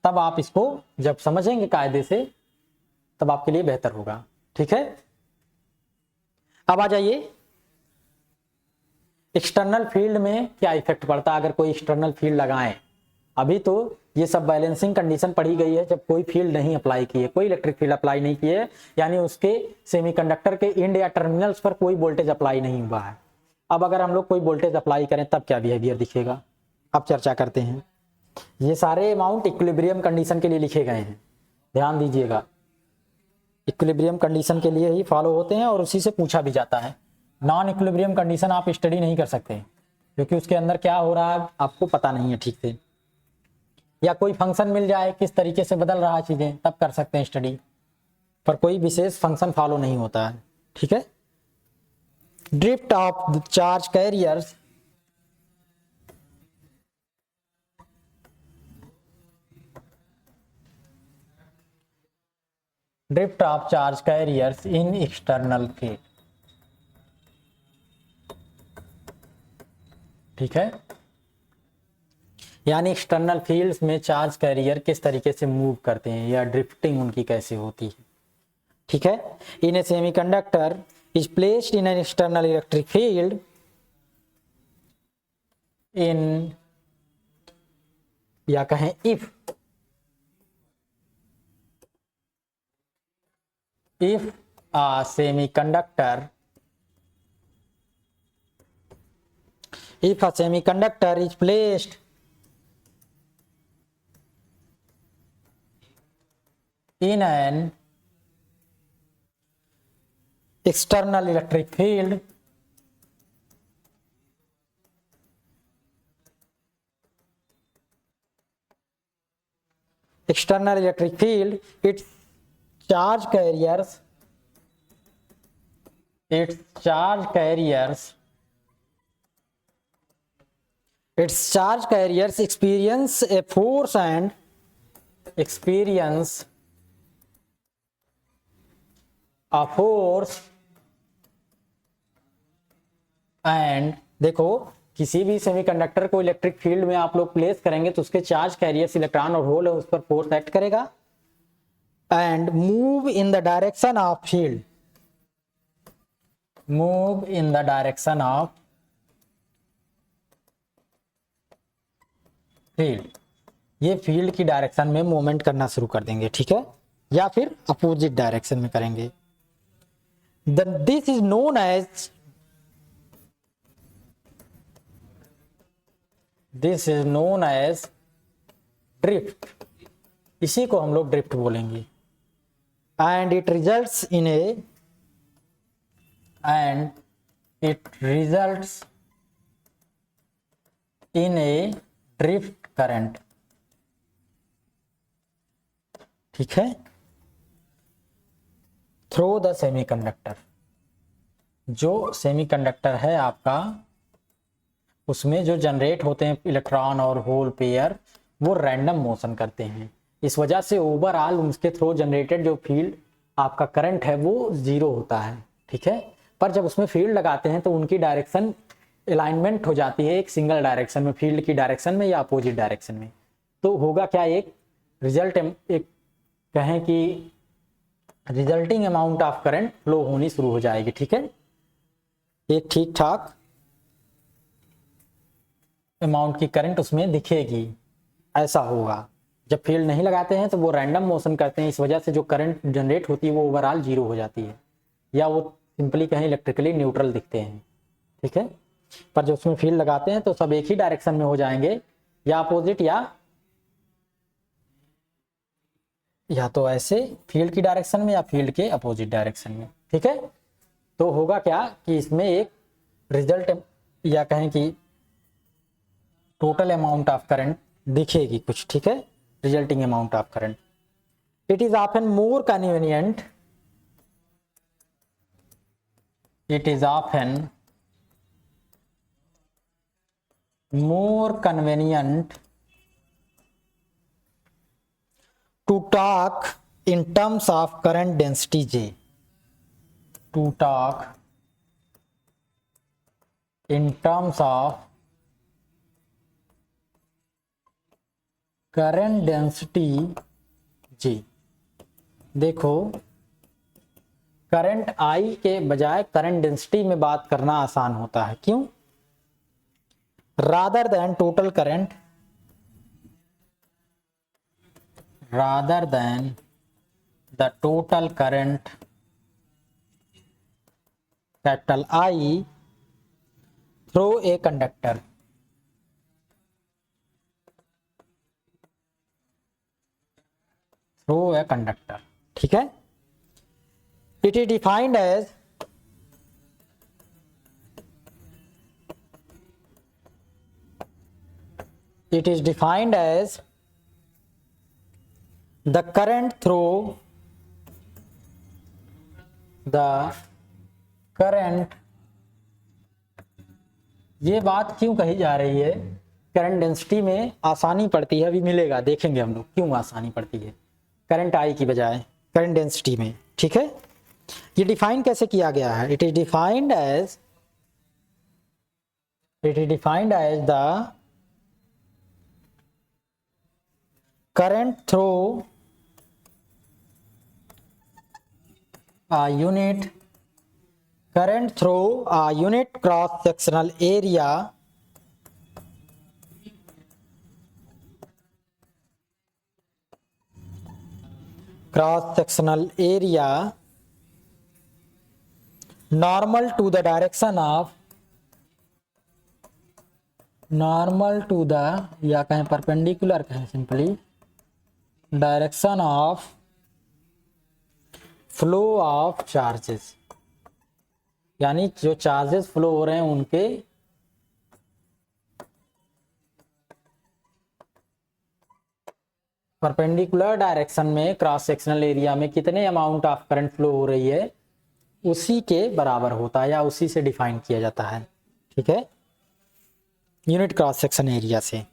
तब आप इसको जब समझेंगे कायदे से तब आपके लिए बेहतर होगा, ठीक है। अब आ जाइए, एक्सटर्नल फील्ड में क्या इफेक्ट पड़ता है अगर कोई एक्सटर्नल फील्ड लगाएं। अभी तो ये सब बैलेंसिंग कंडीशन पढ़ी गई है, जब कोई फील्ड नहीं अप्लाई किए, कोई इलेक्ट्रिक फील्ड अप्लाई नहीं किए, यानी उसके सेमीकंडक्टर के एंड या टर्मिनल्स पर कोई वोल्टेज अप्लाई नहीं हुआ है। अब अगर हम लोग कोई वोल्टेज अप्लाई करें तब क्या बिहेवियर दिखेगा, अब चर्चा करते हैं। ये सारे अमाउंट इक्विलिब्रियम कंडीशन के लिए लिखे गए हैं, ध्यान दीजिएगा, इक्विलिब्रियम कंडीशन के लिए ही फॉलो होते हैं और उसी से पूछा भी जाता है। नॉन इक्विलिब्रियम कंडीशन आप स्टडी नहीं कर सकते क्योंकि उसके अंदर क्या हो रहा है आपको पता नहीं है ठीक से, या कोई फंक्शन मिल जाए किस तरीके से बदल रहा है चीजें तब कर सकते हैं स्टडी, पर कोई विशेष फंक्शन फॉलो नहीं होता है। ठीक है। Drift of charge carriers drift of charge carriers in external field. ठीक है, यानी एक्सटर्नल फील्ड्स में चार्ज कैरियर किस तरीके से मूव करते हैं या ड्रिफ्टिंग उनकी कैसे होती है। ठीक है। In a semiconductor is placed in an external electric field in, या कहें if a semiconductor is placed in an external electric field, its charge carriers experience a force and देखो किसी भी सेमीकंडक्टर को इलेक्ट्रिक फील्ड में आप लोग place करेंगे तो उसके चार्ज कैरियर्स इलेक्ट्रॉन और होल है उस पर फोर्स एक्ट करेगा and move in the direction of field, ये फील्ड की डायरेक्शन में मूवमेंट करना शुरू कर देंगे। ठीक है, या फिर अपोजिट डायरेक्शन में करेंगे। This is known as drift, इसी को हम लोग ड्रिफ्ट बोलेंगे। and it results in a drift current। ठीक है, थ्रू द सेमीकंडक्टर, जो सेमीकंडक्टर है आपका उसमें जो जनरेट होते हैं इलेक्ट्रॉन और होल पेयर वो रैंडम मोशन करते हैं, इस वजह से ओवरऑल उसके थ्रू जनरेटेड जो फील्ड आपका करंट है वो जीरो होता है। ठीक है, पर जब उसमें फील्ड लगाते हैं तो उनकी डायरेक्शन अलाइनमेंट हो जाती है एक सिंगल डायरेक्शन में, फील्ड की डायरेक्शन में या अपोजिट डायरेक्शन में। तो होगा क्या, एक रिजल्ट, एक कहें कि resulting amount of current flow होनी शुरू हो जाएगी। ठीक है, एक ठीक ठाक अमाउंट की करंट उसमें दिखेगी, ऐसा होगा। जब फील्ड नहीं लगाते हैं तो वो रैंडम मोशन करते हैं, इस वजह से जो करंट जनरेट होती है वो ओवरऑल जीरो हो जाती है, या वो सिंपली कहीं इलेक्ट्रिकली न्यूट्रल दिखते हैं। ठीक है, पर जब उसमें फील्ड लगाते हैं तो सब एक ही डायरेक्शन में हो जाएंगे, या अपोजिट या तो ऐसे फील्ड की डायरेक्शन में या फील्ड के अपोजिट डायरेक्शन में। ठीक है, तो होगा क्या कि इसमें एक रिजल्ट या कहें कि टोटल अमाउंट ऑफ करंट दिखेगी कुछ। ठीक है, resulting amount of current. It is often more convenient to talk in terms of current density J, to talk in terms of current density G। देखो करंट I के बजाय current density में बात करना आसान होता है, क्यों? Rather than total current, the total current capital I through a conductor. Through a conductor. ठीक है, it is defined as it is defined as the current through the current, ये बात क्यों कही जा रही है? करंट डेंसिटी में आसानी पड़ती है, अभी मिलेगा, देखेंगे हम लोग क्यों आसानी पड़ती है करंट आई की बजाय करंट डेंसिटी में। ठीक है, ये डिफाइन कैसे किया गया है? It is defined as the current through a unit cross sectional area normal to the या कहें परपेंडिकुलर कहें simply, direction of flow of charges, यानी जो चार्जेस फ्लो हो रहे हैं उनके परपेंडिकुलर डायरेक्शन में क्रॉस सेक्शनल एरिया में कितने अमाउंट ऑफ करंट फ्लो हो रही है उसी के बराबर होता है या उसी से डिफाइन किया जाता है। ठीक है, यूनिट क्रॉस सेक्शन एरिया से।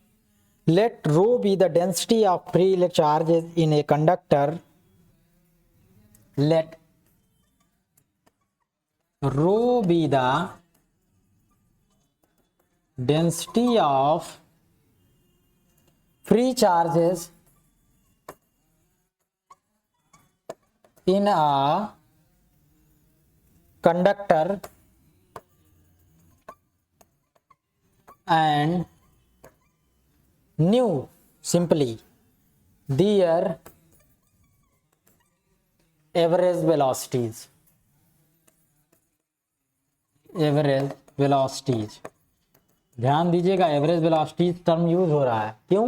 Let rho be the density of free electric charges in a conductor, let rho be the density of free charges in a conductor and nu simply their average velocities. ध्यान दीजिएगा, average velocities term use हो रहा है, क्यों?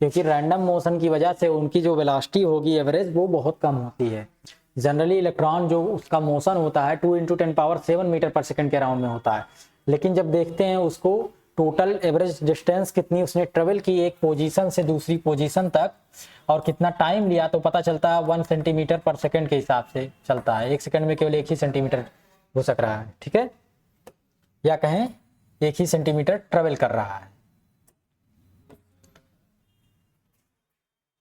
क्योंकि random motion की वजह से उनकी जो वेलोसिटी होगी एवरेज वो बहुत कम होती है। जनरली इलेक्ट्रॉन जो उसका मोशन होता है 2 × 10⁻⁷ मीटर पर सेकंड के अराउंड में होता है, लेकिन जब देखते हैं उसको टोटल एवरेज डिस्टेंस कितनी उसने ट्रेवल की एक पोजीशन से दूसरी पोजीशन तक और कितना टाइम लिया, तो पता चलता है 1 सेंटीमीटर पर सेकंड के हिसाब से चलता है। 1 सेकंड में केवल 1 ही सेंटीमीटर हो सक रहा है। ठीक है, या कहें 1 ही सेंटीमीटर ट्रेवल कर रहा है।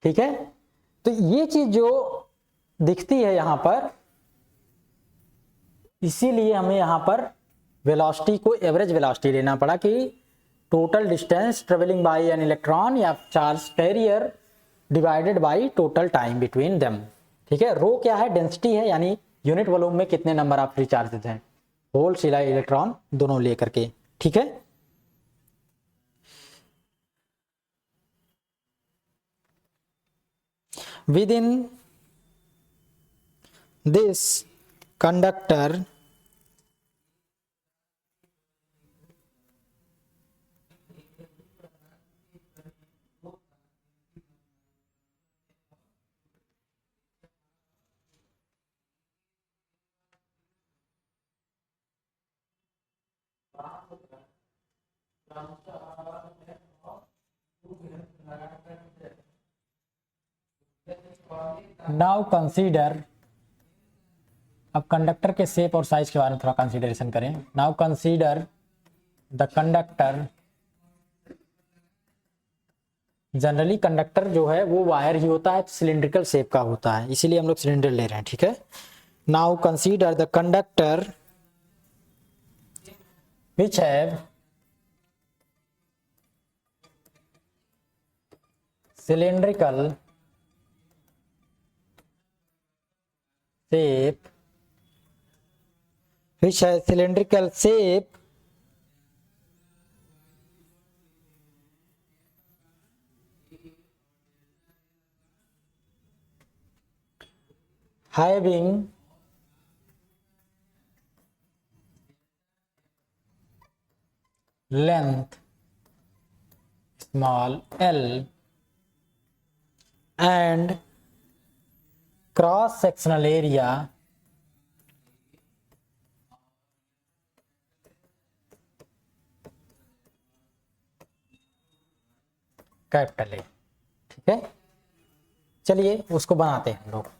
ठीक है, तो ये चीज जो दिखती है यहां पर, इसीलिए हमें यहां पर वेलोसिटी को एवरेज वेलोसिटी लेना पड़ा कि total distance travelling by an electron या charge carrier divided by total time between them. ठीक है, रो क्या है? डेंसिटी है, यानी यूनिट वॉल्यूम में कितने नंबर ऑफ फ्री चार्जेस हैं, होल सिला इलेक्ट्रॉन दोनों लेकर के। ठीक है, with in this conductor now consider, अब कंडक्टर के शेप और साइज के बारे में थोड़ा कंसीडरेशन करें। Now consider the conductor, generally conductor जो है वो वायर ही होता है, सिलिंड्रिकल शेप का होता है, इसीलिए हम लोग सिलेंडर ले रहे हैं। ठीक है, now consider the conductor which have cylindrical shape, which has cylindrical shape having length small l and cross sectional area capital A. ठीक है, चलिए उसको बनाते हैं हम लोग।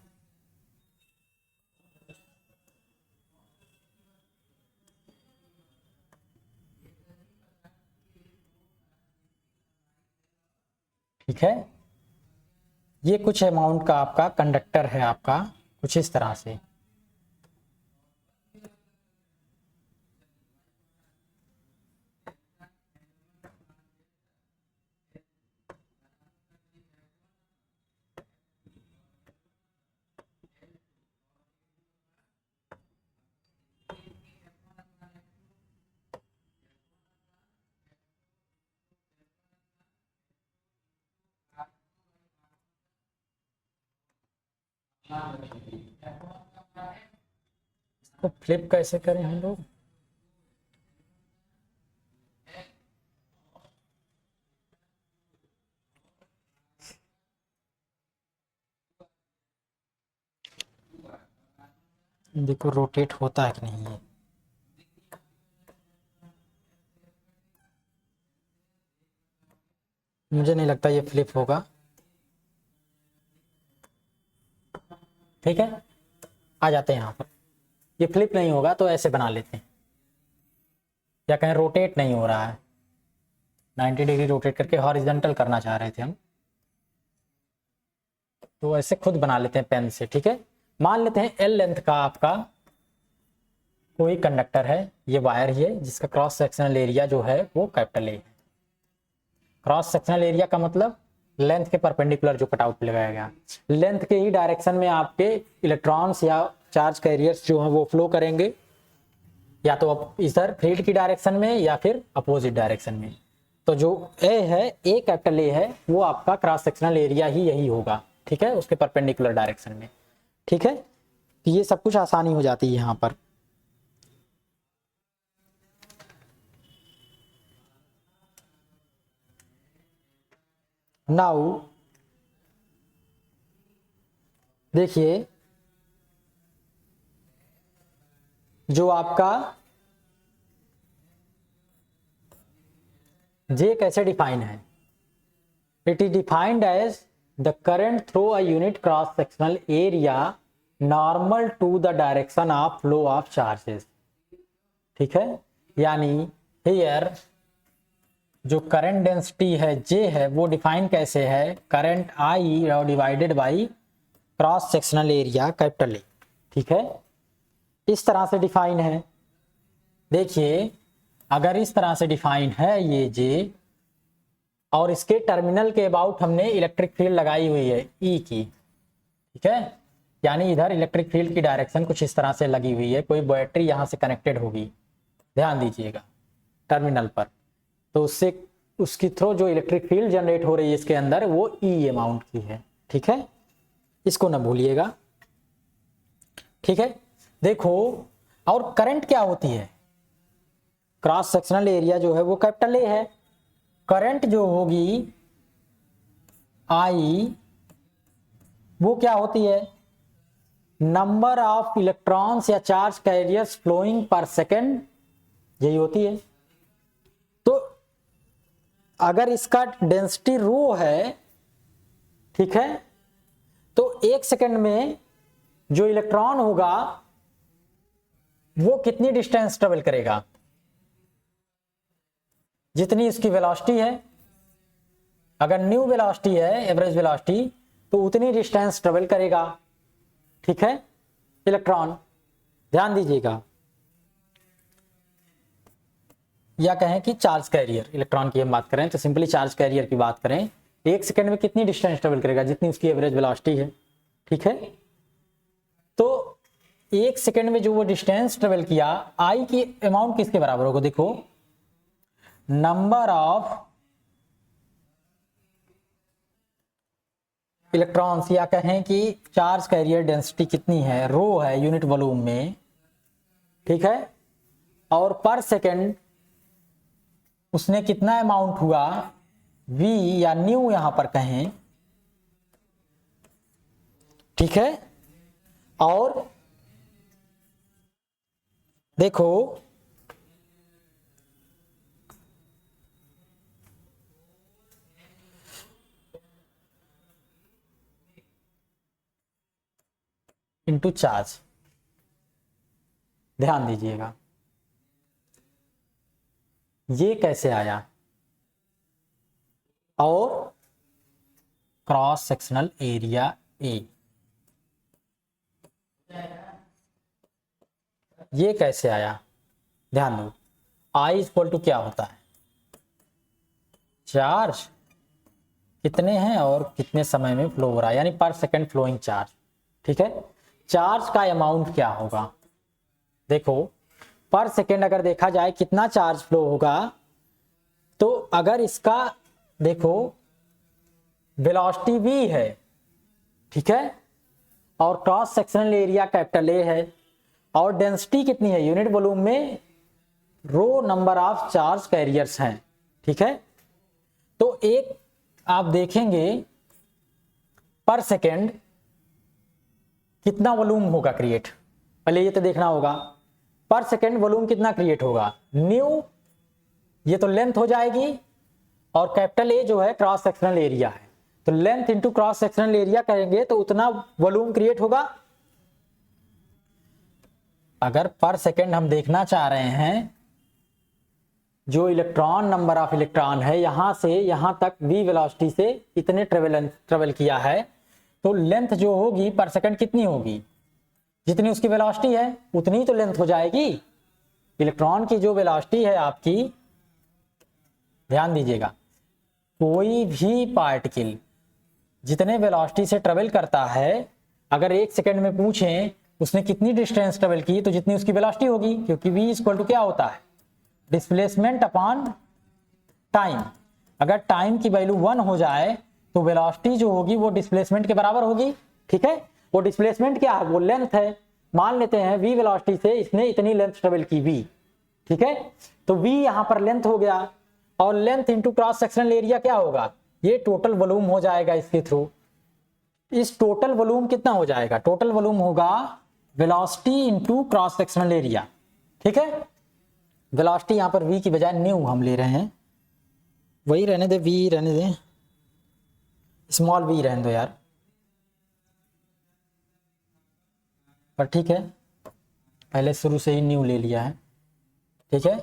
ठीक है, ये कुछ अमाउंट का आपका कंडक्टर है आपका, कुछ इस तरह से। तो फ्लिप कैसे करें हम लोग? देखो रोटेट होता है कि नहीं है। मुझे नहीं लगता ये फ्लिप होगा। ठीक है, आ जाते हैं यहाँ पर। ये फ्लिप नहीं होगा तो ऐसे बना लेते हैं, या कहें रोटेट नहीं हो रहा है। 90 डिग्री रोटेट करके हॉरिजॉन्टल करना चाह रहे थे हम, तो ऐसे खुद बना लेते हैं पेन से। ठीक है, मान लेते हैं एल लेंथ का आपका कोई कंडक्टर है, ये वायर ही है जिसका क्रॉस सेक्शनल एरिया जो है वो कैपिटल ए है। क्रॉस सेक्शनल एरिया का मतलब लेंथ के परपेंडिकुलर जो कटआउट लगाया गया, लेंथ के ही डायरेक्शन में आपके इलेक्ट्रॉन्स या चार्ज कैरियर्स जो हैं वो फ्लो करेंगे, या तो इधर फील्ड की डायरेक्शन में या फिर अपोजिट डायरेक्शन में। तो जो ए है, ए कैपिटल ए है, वो आपका क्रॉस सेक्शनल एरिया ही यही होगा। ठीक है, उसके परपेंडिकुलर डायरेक्शन में। ठीक है, तो ये सब कुछ आसानी हो जाती है यहाँ पर। नाउ देखिए, जो आपका जे कैसे डिफाइन है, it is defined as the current through a unit cross sectional area normal to the direction of flow of charges. ठीक है, यानी हियर जो करंट डेंसिटी है जे है वो डिफाइन कैसे है, current I divided by cross sectional area capital A. ठीक है, इस तरह से डिफाइन है। देखिए, अगर इस तरह से डिफाइन है ये जे, और इसके टर्मिनल के अबाउट हमने इलेक्ट्रिक फील्ड लगाई हुई है ई की। ठीक है, यानी इधर इलेक्ट्रिक फील्ड की डायरेक्शन कुछ इस तरह से लगी हुई है, कोई बैटरी यहां से कनेक्टेड होगी, ध्यान दीजिएगा टर्मिनल पर। तो उससे उसकी थ्रू जो इलेक्ट्रिक फील्ड जनरेट हो रही है इसके अंदर वो ई अमाउंट की है। ठीक है, इसको ना भूलिएगा। ठीक है, देखो, और करंट क्या होती है, क्रॉस सेक्शनल एरिया जो है वो कैपिटल ए है, करंट जो होगी आई वो क्या होती है, नंबर ऑफ इलेक्ट्रॉन्स या charge carriers flowing per second, यही होती है। तो अगर इसका डेंसिटी रो है, ठीक है, तो 1 सेकेंड में जो इलेक्ट्रॉन होगा वो कितनी डिस्टेंस ट्रेवल करेगा, जितनी इसकी वेलोसिटी है। अगर न्यू वेलोसिटी है, एवरेज वेलोसिटी, तो उतनी डिस्टेंस ट्रेवल करेगा। ठीक है, इलेक्ट्रॉन, ध्यान दीजिएगा। या कहें कि चार्ज कैरियर, इलेक्ट्रॉन की हम बात करें तो सिंपली चार्ज कैरियर की बात करें, 1 सेकेंड में कितनी डिस्टेंस ट्रेवल करेगा, जितनी उसकी एवरेज वेलोसिटी है। ठीक है, तो 1 सेकेंड में जो वो डिस्टेंस ट्रेवल किया, आई की अमाउंट किसके बराबर होगा, देखो, नंबर ऑफ इलेक्ट्रॉन्स, या कहें कि चार्ज कैरियर डेंसिटी कितनी है, रो है यूनिट वॉल्यूम में। ठीक है, और पर सेकेंड उसने कितना अमाउंट हुआ, v या न्यू यहां पर कहें। ठीक है, और देखो, इंटू चार्ज। ध्यान दीजिएगा ये कैसे आया, और क्रॉस सेक्शनल एरिया ए ये कैसे आया। ध्यान दो, आई इक्वल टू क्या होता है, चार्ज कितने हैं और कितने समय में फ्लो हो रहा है, यानी पर सेकंड फ्लोइंग चार्ज। ठीक है, चार्ज का अमाउंट क्या होगा, देखो पर सेकंड अगर देखा जाए कितना चार्ज फ्लो होगा, तो अगर इसका देखो वेलोसिटी v है, ठीक है, और cross sectional area capital A है, और डेंसिटी कितनी है यूनिट वॉल्यूम में, rho number of charge carriers हैं। ठीक है, तो एक आप देखेंगे पर सेकेंड कितना वॉल्यूम होगा क्रिएट, पहले ये तो देखना होगा पर सेकेंड वॉल्यूम कितना क्रिएट होगा, न्यू ये तो लेंथ हो जाएगी, और कैपिटल ए जो है क्रॉस सेक्शनल एरिया है, तो length into cross sectional area करेंगे तो उतना वॉल्यूम क्रिएट होगा। अगर पर सेकेंड हम देखना चाह रहे हैं जो इलेक्ट्रॉन नंबर ऑफ इलेक्ट्रॉन है यहां से यहां तक v वेलोसिटी से इतने ट्रेवल किया है, तो लेंथ जो होगी पर सेकंड कितनी होगी, जितनी उसकी वेलोसिटी है उतनी तो लेंथ हो जाएगी। इलेक्ट्रॉन की जो वेलोसिटी है आपकी, ध्यान दीजिएगा, कोई भी पार्टिकल जितने वेलोसिटी से ट्रेवल करता है, अगर एक सेकंड में पूछें उसने कितनी डिस्टेंस ट्रेवल की, तो जितनी उसकी वेलोसिटी होगी, क्योंकि v इक्वल टू क्या होता है, डिस्प्लेसमेंट अपॉन टाइम। अगर टाइम की वैल्यू 1 हो जाए तो वेलोसिटी जो होगी वो डिस्प्लेसमेंट के बराबर होगी। ठीक है, वो डिस्प्लेसमेंट क्या है, वो लेंथ है, मान लेते हैं v वेलोसिटी से इसने इतनी लेंथ ट्रेवल की v। ठीक है, तो v यहां पर लेंथ हो गया, और length into cross sectional area क्या होगा, ये टोटल वॉल्यूम हो जाएगा इसके थ्रू। इस टोटल वॉल्यूम कितना हो जाएगा, टोटल वॉल्यूम होगा velocity into cross sectional area. ठीक है, वेलोसिटी यहां पर v की बजाय न्यू हम ले रहे हैं, वही रहने दे, v रहने दे, स्मॉल v रहने दो यार, पर ठीक है पहले शुरू से ही न्यू ले लिया है। ठीक है,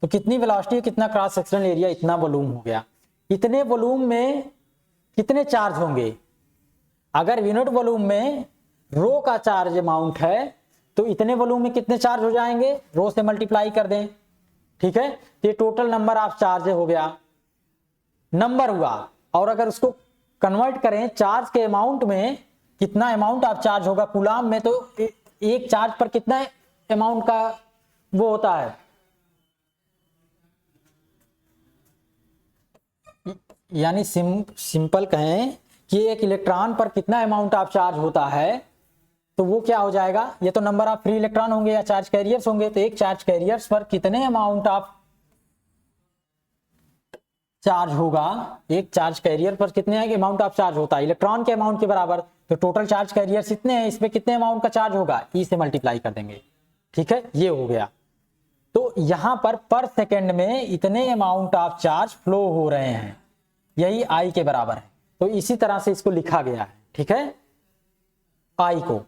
तो कितनी वेलोसिटी, कितना क्रॉस सेक्शनल एरिया, इतना वॉल्यूम हो गया। इतने वॉल्यूम में कितने चार्ज होंगे, अगर यूनिट वॉल्यूम में रो का चार्ज अमाउंट है तो इतने वॉल्यूम में कितने चार्ज हो जाएंगे, रो से मल्टीप्लाई कर दें। ठीक है, तो ये टोटल नंबर ऑफ चार्ज हो गया, नंबर हुआ, और अगर उसको कन्वर्ट करें चार्ज के अमाउंट में, कितना अमाउंट ऑफ चार्ज होगा कूलाम में, तो एक चार्ज पर कितना अमाउंट का वो होता है, यानी सिंपल कहें कि एक इलेक्ट्रॉन पर कितना अमाउंट ऑफ चार्ज होता है, तो वो क्या हो जाएगा, ये तो नंबर ऑफ फ्री इलेक्ट्रॉन होंगे या चार्ज कैरियर्स होंगे, तो एक चार्ज कैरियर्स पर कितने अमाउंट ऑफ चार्ज होगा, एक चार्ज कैरियर पर कितने अमाउंट ऑफ चार्ज होता है इलेक्ट्रॉन के अमाउंट के बराबर, तो टोटल चार्ज कैरियर्स इतने हैं, इसमें कितने अमाउंट का चार्ज होगा, ई से मल्टीप्लाई कर देंगे। ठीक है, ये हो गया। तो यहां पर सेकेंड में इतने अमाउंट ऑफ चार्ज फ्लो हो रहे हैं, यही आई के बराबर है, तो इसी तरह से इसको लिखा गया है। ठीक है, आई को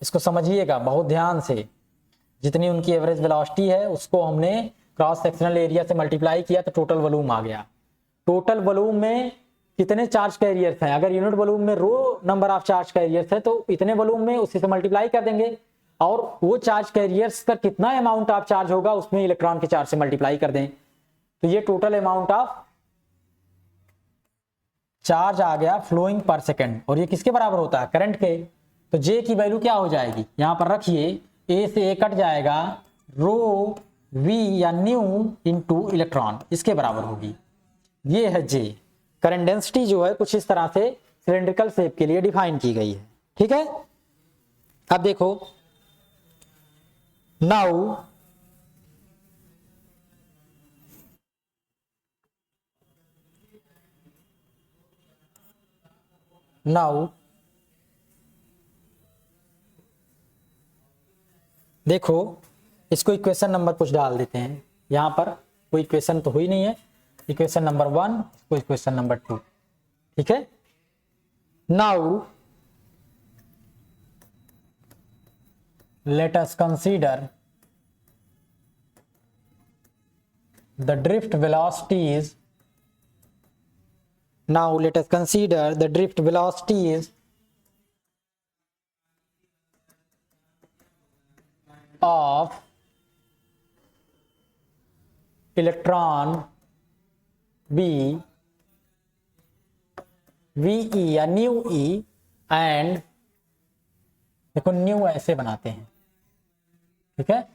इसको समझिएगा बहुत ध्यान से, जितनी उनकी एवरेज वेलोसिटी है उसको हमने क्रॉस सेक्शनल एरिया से मल्टीप्लाई किया तो टोटल वॉल्यूम आ गया। टोटल वॉल्यूम में कितने चार्ज कैरियर्स हैं, अगर यूनिट वॉल्यूम में rho number of charge carriers है तो इतने वॉल्यूम में उसी से मल्टीप्लाई कर देंगे, और वो चार्ज कैरियर्स का कितना अमाउंट ऑफ चार्ज होगा उसमें इलेक्ट्रॉन के चार्ज से मल्टीप्लाई कर दें, तो ये टोटल अमाउंट ऑफ चार्ज आ गया फ्लोइंग पर सेकेंड, और ये किसके बराबर होता है, करंट के। तो जे की वैल्यू क्या हो जाएगी, यहां पर रखिए, ए से ए कट जाएगा, रो वी या न्यू इंटू इलेक्ट्रॉन इसके बराबर होगी, ये है जे। करंट डेंसिटी जो है कुछ इस तरह से सिलेंड्रिकल शेप के लिए डिफाइन की गई है। ठीक है, अब देखो नाउ देखो इसको इक्वेशन नंबर कुछ डाल देते हैं, यहां पर कोई इक्वेशन तो हुई नहीं है, इक्वेशन नंबर 1 इसको इक्वेशन नंबर 2। ठीक है, now let us consider the drift velocities. Now let us consider the drift velocities of electron be VE या न्यू E एंड, देखो न्यू ऐसे बनाते हैं, ठीक है,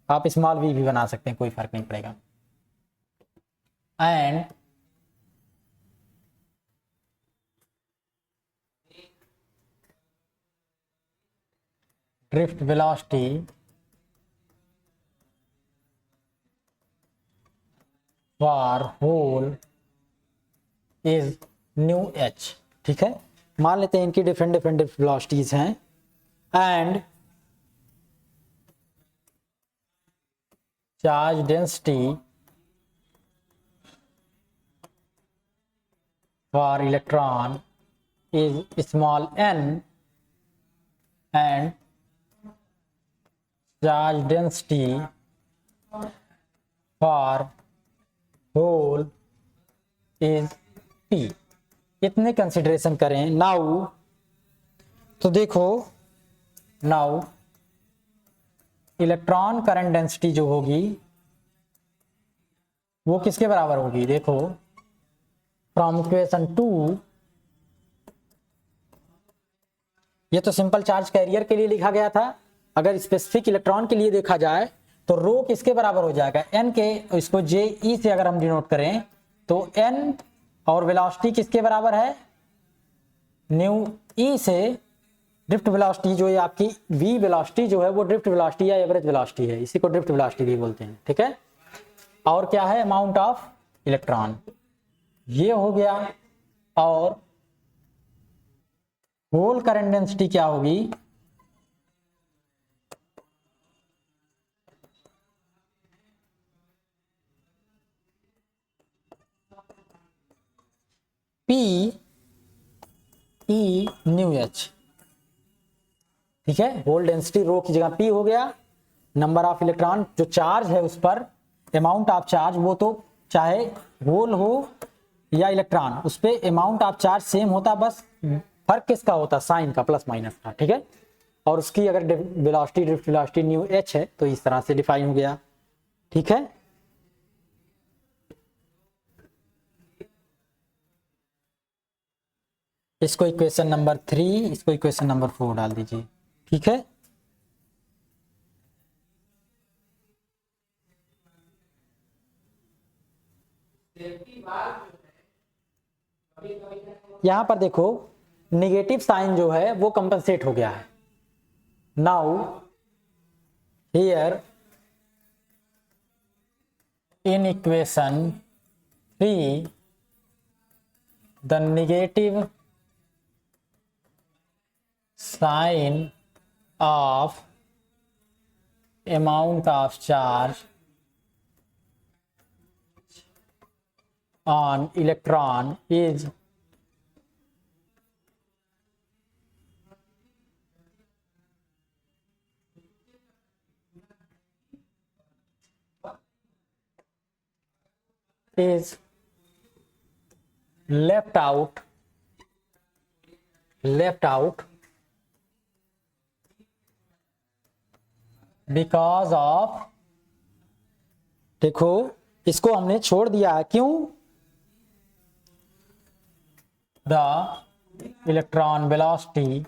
आप स्मॉल v भी बना सकते हैं, कोई फर्क नहीं पड़ेगा, and drift velocity for hole is nu h, ठीक है। मान लेते हैं इनकी डिफरेंट डिफरेंट वेलोसिटीज हैं, and charge density for electron is small n and charge density for hole is p। इतने कंसिडरेशन करें नाउ, तो देखो नाउ इलेक्ट्रॉन करंट डेंसिटी जो होगी वो किसके बराबर होगी, देखो फ्रॉम इक्वेशन 2, ये तो सिंपल चार्ज कैरियर के लिए लिखा गया था, अगर स्पेसिफिक इलेक्ट्रॉन के लिए देखा जाए तो रो किसके बराबर हो जाएगा, n के, इसको JE से अगर हम डिनोट करें तो n और वेलोसिटी किसके बराबर है, न्यू E से ड्रिफ्ट वेलोसिटी जो है आपकी v वेलोसिटी जो है वो ड्रिफ्ट वेलोसिटी या एवरेज वेलोसिटी है, इसी को ड्रिफ्ट वेलोसिटी भी बोलते हैं, ठीक है। और क्या है, अमाउंट ऑफ इलेक्ट्रॉन, ये हो गया, और होल करंट डेंसिटी क्या होगी, P E न्यू H, ठीक है। होल डेंसिटी रो की जगह P हो गया, नंबर ऑफ इलेक्ट्रॉन जो चार्ज है उस पर, अमाउंट ऑफ चार्ज, वो तो चाहे होल हो या इलेक्ट्रॉन, उस पर अमाउंट ऑफ चार्ज सेम होता, बस फर्क किसका होता, साइन का, प्लस माइनस का, ठीक है। और उसकी अगर velocity drift velocity new H है तो इस तरह से डिफाइन हो गया, ठीक है। इसको इक्वेशन नंबर 3, इसको इक्वेशन नंबर 4 डाल दीजिए, ठीक है। यहां पर देखो निगेटिव साइन जो है वो कंपनसेट हो गया है, now here in equation 3 the negative sign of amount of charge on electron is left out because of, देखो इसको हमने छोड़ दिया है, क्यों, द इलेक्ट्रॉन वेलोसिटी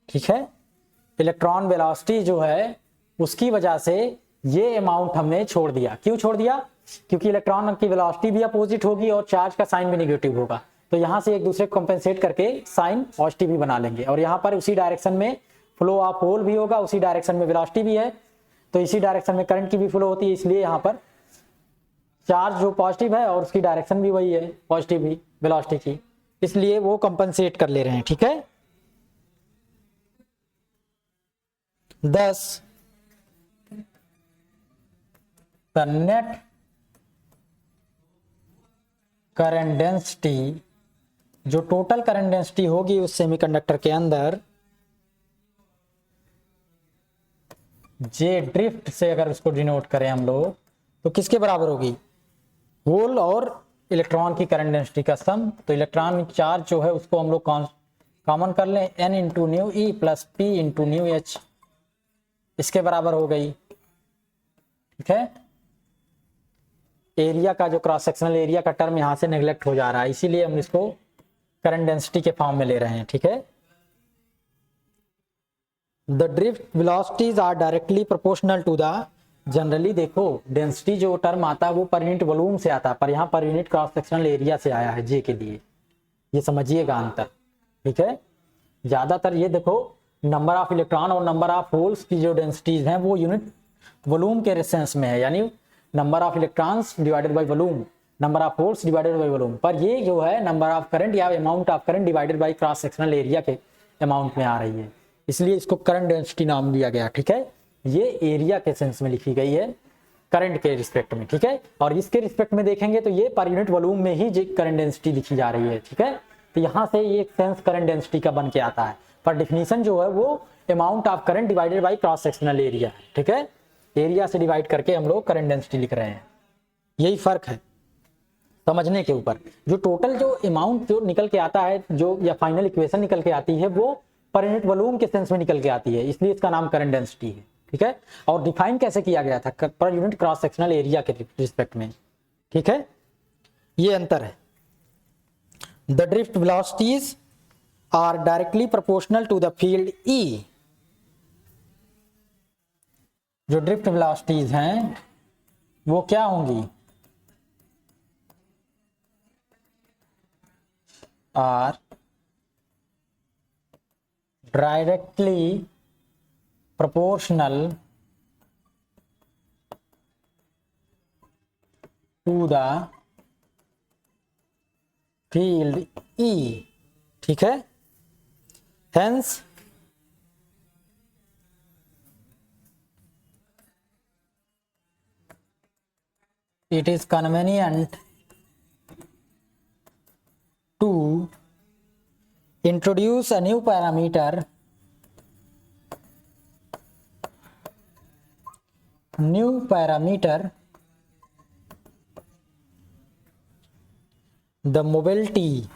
ठीक है, इलेक्ट्रॉन वेलोसिटी जो है उसकी वजह से ये अमाउंट हमने छोड़ दिया, क्यों छोड़ दिया, क्योंकि इलेक्ट्रॉन की वेलोसिटी भी अपोजिट होगी और चार्ज का साइन भी नेगेटिव होगा, तो यहां से एक दूसरे को कंपेंसेट करके साइन पॉजिटिव भी बना लेंगे, और यहां पर उसी डायरेक्शन में फ्लो ऑफ होल भी होगा, उसी डायरेक्शन में वेलोसिटी भी है, तो इसी डायरेक्शन में करंट की भी फ्लो होती है, इसलिए यहां पर चार्ज जो पॉजिटिव है और उसकी डायरेक्शन भी वही है पॉजिटिव ही वेलोसिटी की, इसलिए वो कंपेंसेट कर ले रहे हैं, ठीक है। 10 the net current density जो टोटल करंट डेंसिटी होगी उस सेमीकंडक्टर के अंदर, जे ड्रिफ्ट से अगर उसको डिनोट करें हम लोग, तो किसके बराबर होगी? होल और इलेक्ट्रॉन की करंट डेंसिटी का सम। तो इलेक्ट्रॉन चार्ज जो है उसको हम लोग कॉमन कर लें, n इंटू न्यू ई plus P into new H, इसके बराबर हो गई। ठीक है, एरिया का जो क्रॉस सेक्शनल एरिया का टर्म यहां से नेग्लेक्ट हो जा रहा है, इसीलिए हम इसको करंट डेंसिटी के फॉर्म में ले रहे हैं। ठीक है, the drift velocities are directly proportional to the, generally देखो डेंसिटी जो टर्म आता है वो पर यूनिट वॉल्यूम से आता है, पर यहाँ पर यूनिट क्रॉस सेक्शनल एरिया से आया है जे के लिए, ये समझिएगा अंतर। ठीक है, ज्यादातर ये देखो नंबर ऑफ इलेक्ट्रॉन और नंबर ऑफ होल्स की जो डेंसिटीज हैं वो यूनिट वॉल्यूम के रेसेंस में है, यानी number of electrons divided by volume, number of holes divided by volume. पर ये जो है नंबर ऑफ करंट या amount of current divided by cross sectional area के अमाउंट में आ रही है, इसलिए इसको करंट डेंसिटी नाम दिया गया। ठीक है, ये एरिया के सेंस में लिखी गई है करंट के रिस्पेक्ट में। ठीक है, और इसके रिस्पेक्ट में देखेंगे तो ये पर यूनिट वॉल्यूम में ही करंट डेंसिटी लिखी जा रही है। ठीक है, तो यहाँ से ये एक सेंस करंट डेंसिटी का बन के आता है, पर डिफिनीशन जो है वो amount of current divided by cross sectional area है। ठीक है, एरिया से डिवाइड करके हम लोग करंट डेंसिटी लिख रहे हैं, यही फर्क है समझने के ऊपर। जो टोटल जो अमाउंट जो निकल के आता है, जो या फाइनल इक्वेशन निकल के आती है, वो पर यूनिट वॉल्यूम के सेंस में निकल के आती है, इसलिए इसका नाम करंट डेंसिटी है। ठीक है, और डिफाइन कैसे किया गया था? Per unit cross sectional area के रिस्पेक्ट में। ठीक है, ये अंतर है। The drift velocities are directly proportional to the field E, जो ड्रिफ्ट वेलोसिटीज हैं वो क्या होंगी? Are directly proportional to the field E। ठीक है, hence it is convenient to introduce a new parameter the mobility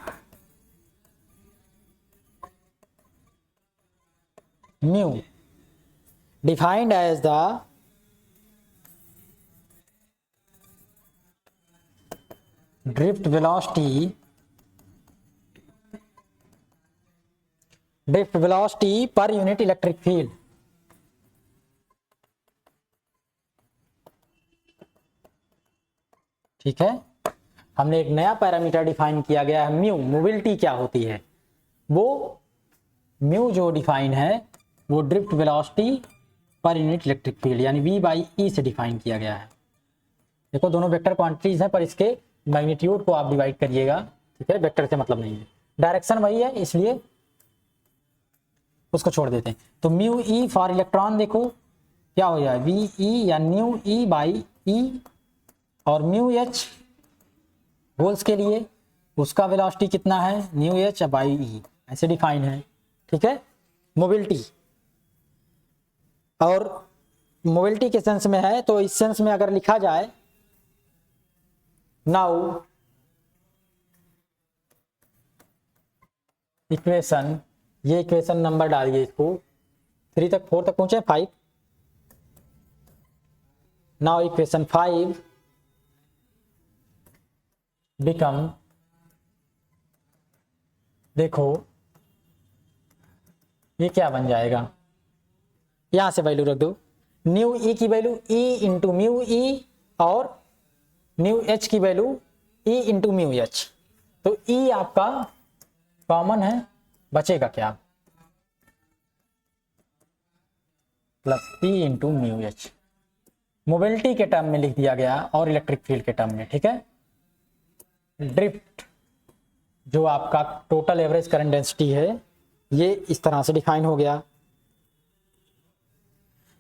mu defined as the drift velocity per unit electric field। ठीक है, हमने एक नया पैरामीटर डिफाइन किया गया है म्यू। मोबिलिटी क्या होती है? वो म्यू जो डिफाइन है वो drift velocity per unit electric field यानी v बाई ई से डिफाइन किया गया है। देखो दोनों वेक्टर क्वांटिटीज हैं, पर इसके मैग्नीट्यूड को आप डिवाइड करिएगा। ठीक है, वेक्टर से मतलब नहीं है, डायरेक्शन वही है, इसलिए उसको छोड़ देते हैं। तो म्यू ई फॉर इलेक्ट्रॉन देखो क्या हो जाए, वी ई या न्यू ई बाई ई, और म्यू एच होल्स के लिए उसका वेलोसिटी कितना है, न्यू एच बाई ई, ऐसे डिफाइन है। ठीक है, मोबिलिटी और मोबिलिटी के सेंस में है, तो इस सेंस में अगर लिखा जाए, नाउ इक्वेशन, ये इक्वेशन नंबर डालिए इसको 3 तक 4 तक पहुंचे 5। नाउ इक्वेशन 5 बिकम, देखो ये क्या बन जाएगा, यहां से वैल्यू रख दो, न्यू ई की वैल्यू ई इंटू म्यू ई और न्यू एच की value E into mu H. तो ई आपका कॉमन है, बचेगा क्या, plus P into mu H. Mobility के टर्म में लिख दिया गया और इलेक्ट्रिक फील्ड के टर्म में। ठीक है, ड्रिफ्ट जो आपका टोटल एवरेज करंट डेंसिटी है ये इस तरह से डिफाइन हो गया।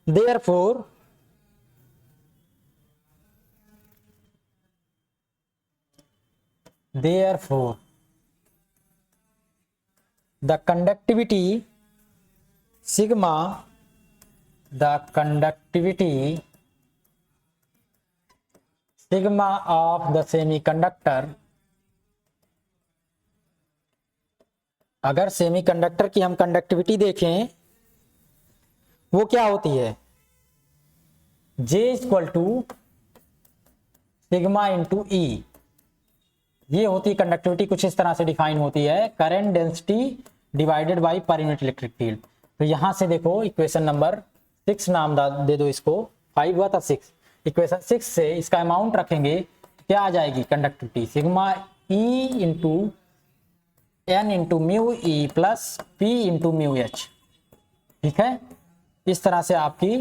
Therefore the conductivity sigma, the conductivity sigma of the semiconductor, अगर सेमीकंडक्टर की हम कंडक्टिविटी देखें वो क्या होती है, J equal to sigma into E, ये होती है कंडक्टिविटी। कुछ इस तरह से डिफाइन होती है, current density divided by per unit electric field. तो यहां से देखो इक्वेशन नंबर 6 नाम दे दो इसको, 5 हुआ था 6, इक्वेशन 6 से इसका अमाउंट रखेंगे, क्या आ जाएगी conductivity sigma E into N into mu E plus P into mu H. ठीक है, इस तरह से आपकी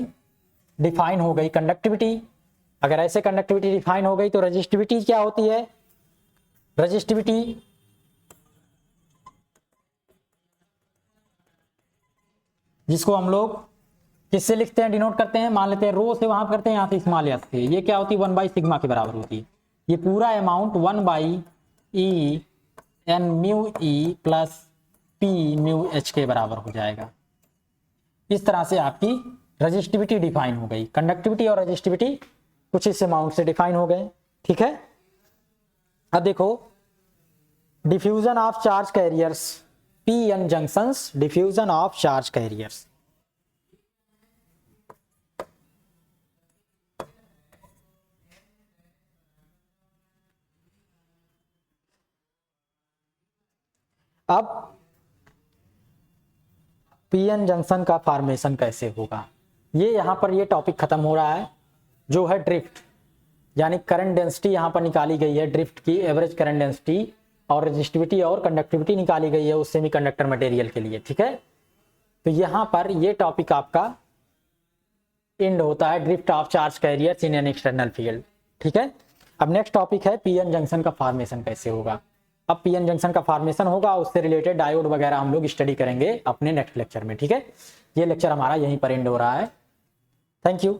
डिफाइन हो गई कंडक्टिविटी। अगर ऐसे कंडक्टिविटी डिफाइन हो गई तो रेजिस्टिविटी क्या होती है, रेजिस्टिविटी जिसको हम लोग किससे लिखते हैं, डिनोट करते हैं, मान लेते हैं रो से वहां करते हैं, यहां से स्मॉल एस से, ये क्या होती है 1 बाई सिग्मा के बराबर होती है। ये पूरा amount 1 by E N mu E plus P mu H के बराबर हो जाएगा। इस तरह से आपकी रेजिस्टिविटी डिफाइन हो गई। कंडक्टिविटी और रेजिस्टिविटी कुछ इस अमाउंट से डिफाइन हो गए। ठीक है, अब देखो diffusion of charge carriers, P N junctions, diffusion of charge carriers. अब पीएन जंक्शन का फॉर्मेशन कैसे होगा, ये यहां पर ये टॉपिक खत्म हो रहा है, जो है ड्रिफ्ट, यानी करंट डेंसिटी यहां पर निकाली गई है, ड्रिफ्ट की एवरेज करंट डेंसिटी और रेजिस्टिविटी और कंडक्टिविटी निकाली गई है उस सेमीकंडक्टर मटेरियल के लिए। ठीक है, तो यहां पर ये टॉपिक आपका एंड होता है, drift of charge carriers in an external field. ठीक है, अब नेक्स्ट टॉपिक है पीएन जंक्शन का फॉर्मेशन कैसे होगा। अब पीएन जंक्शन का फॉर्मेशन होगा, उससे रिलेटेड डायोड वगैरह हम लोग स्टडी करेंगे अपने नेक्स्ट लेक्चर में। ठीक है, ये लेक्चर हमारा यहीं पर एंड हो रहा है। Thank you.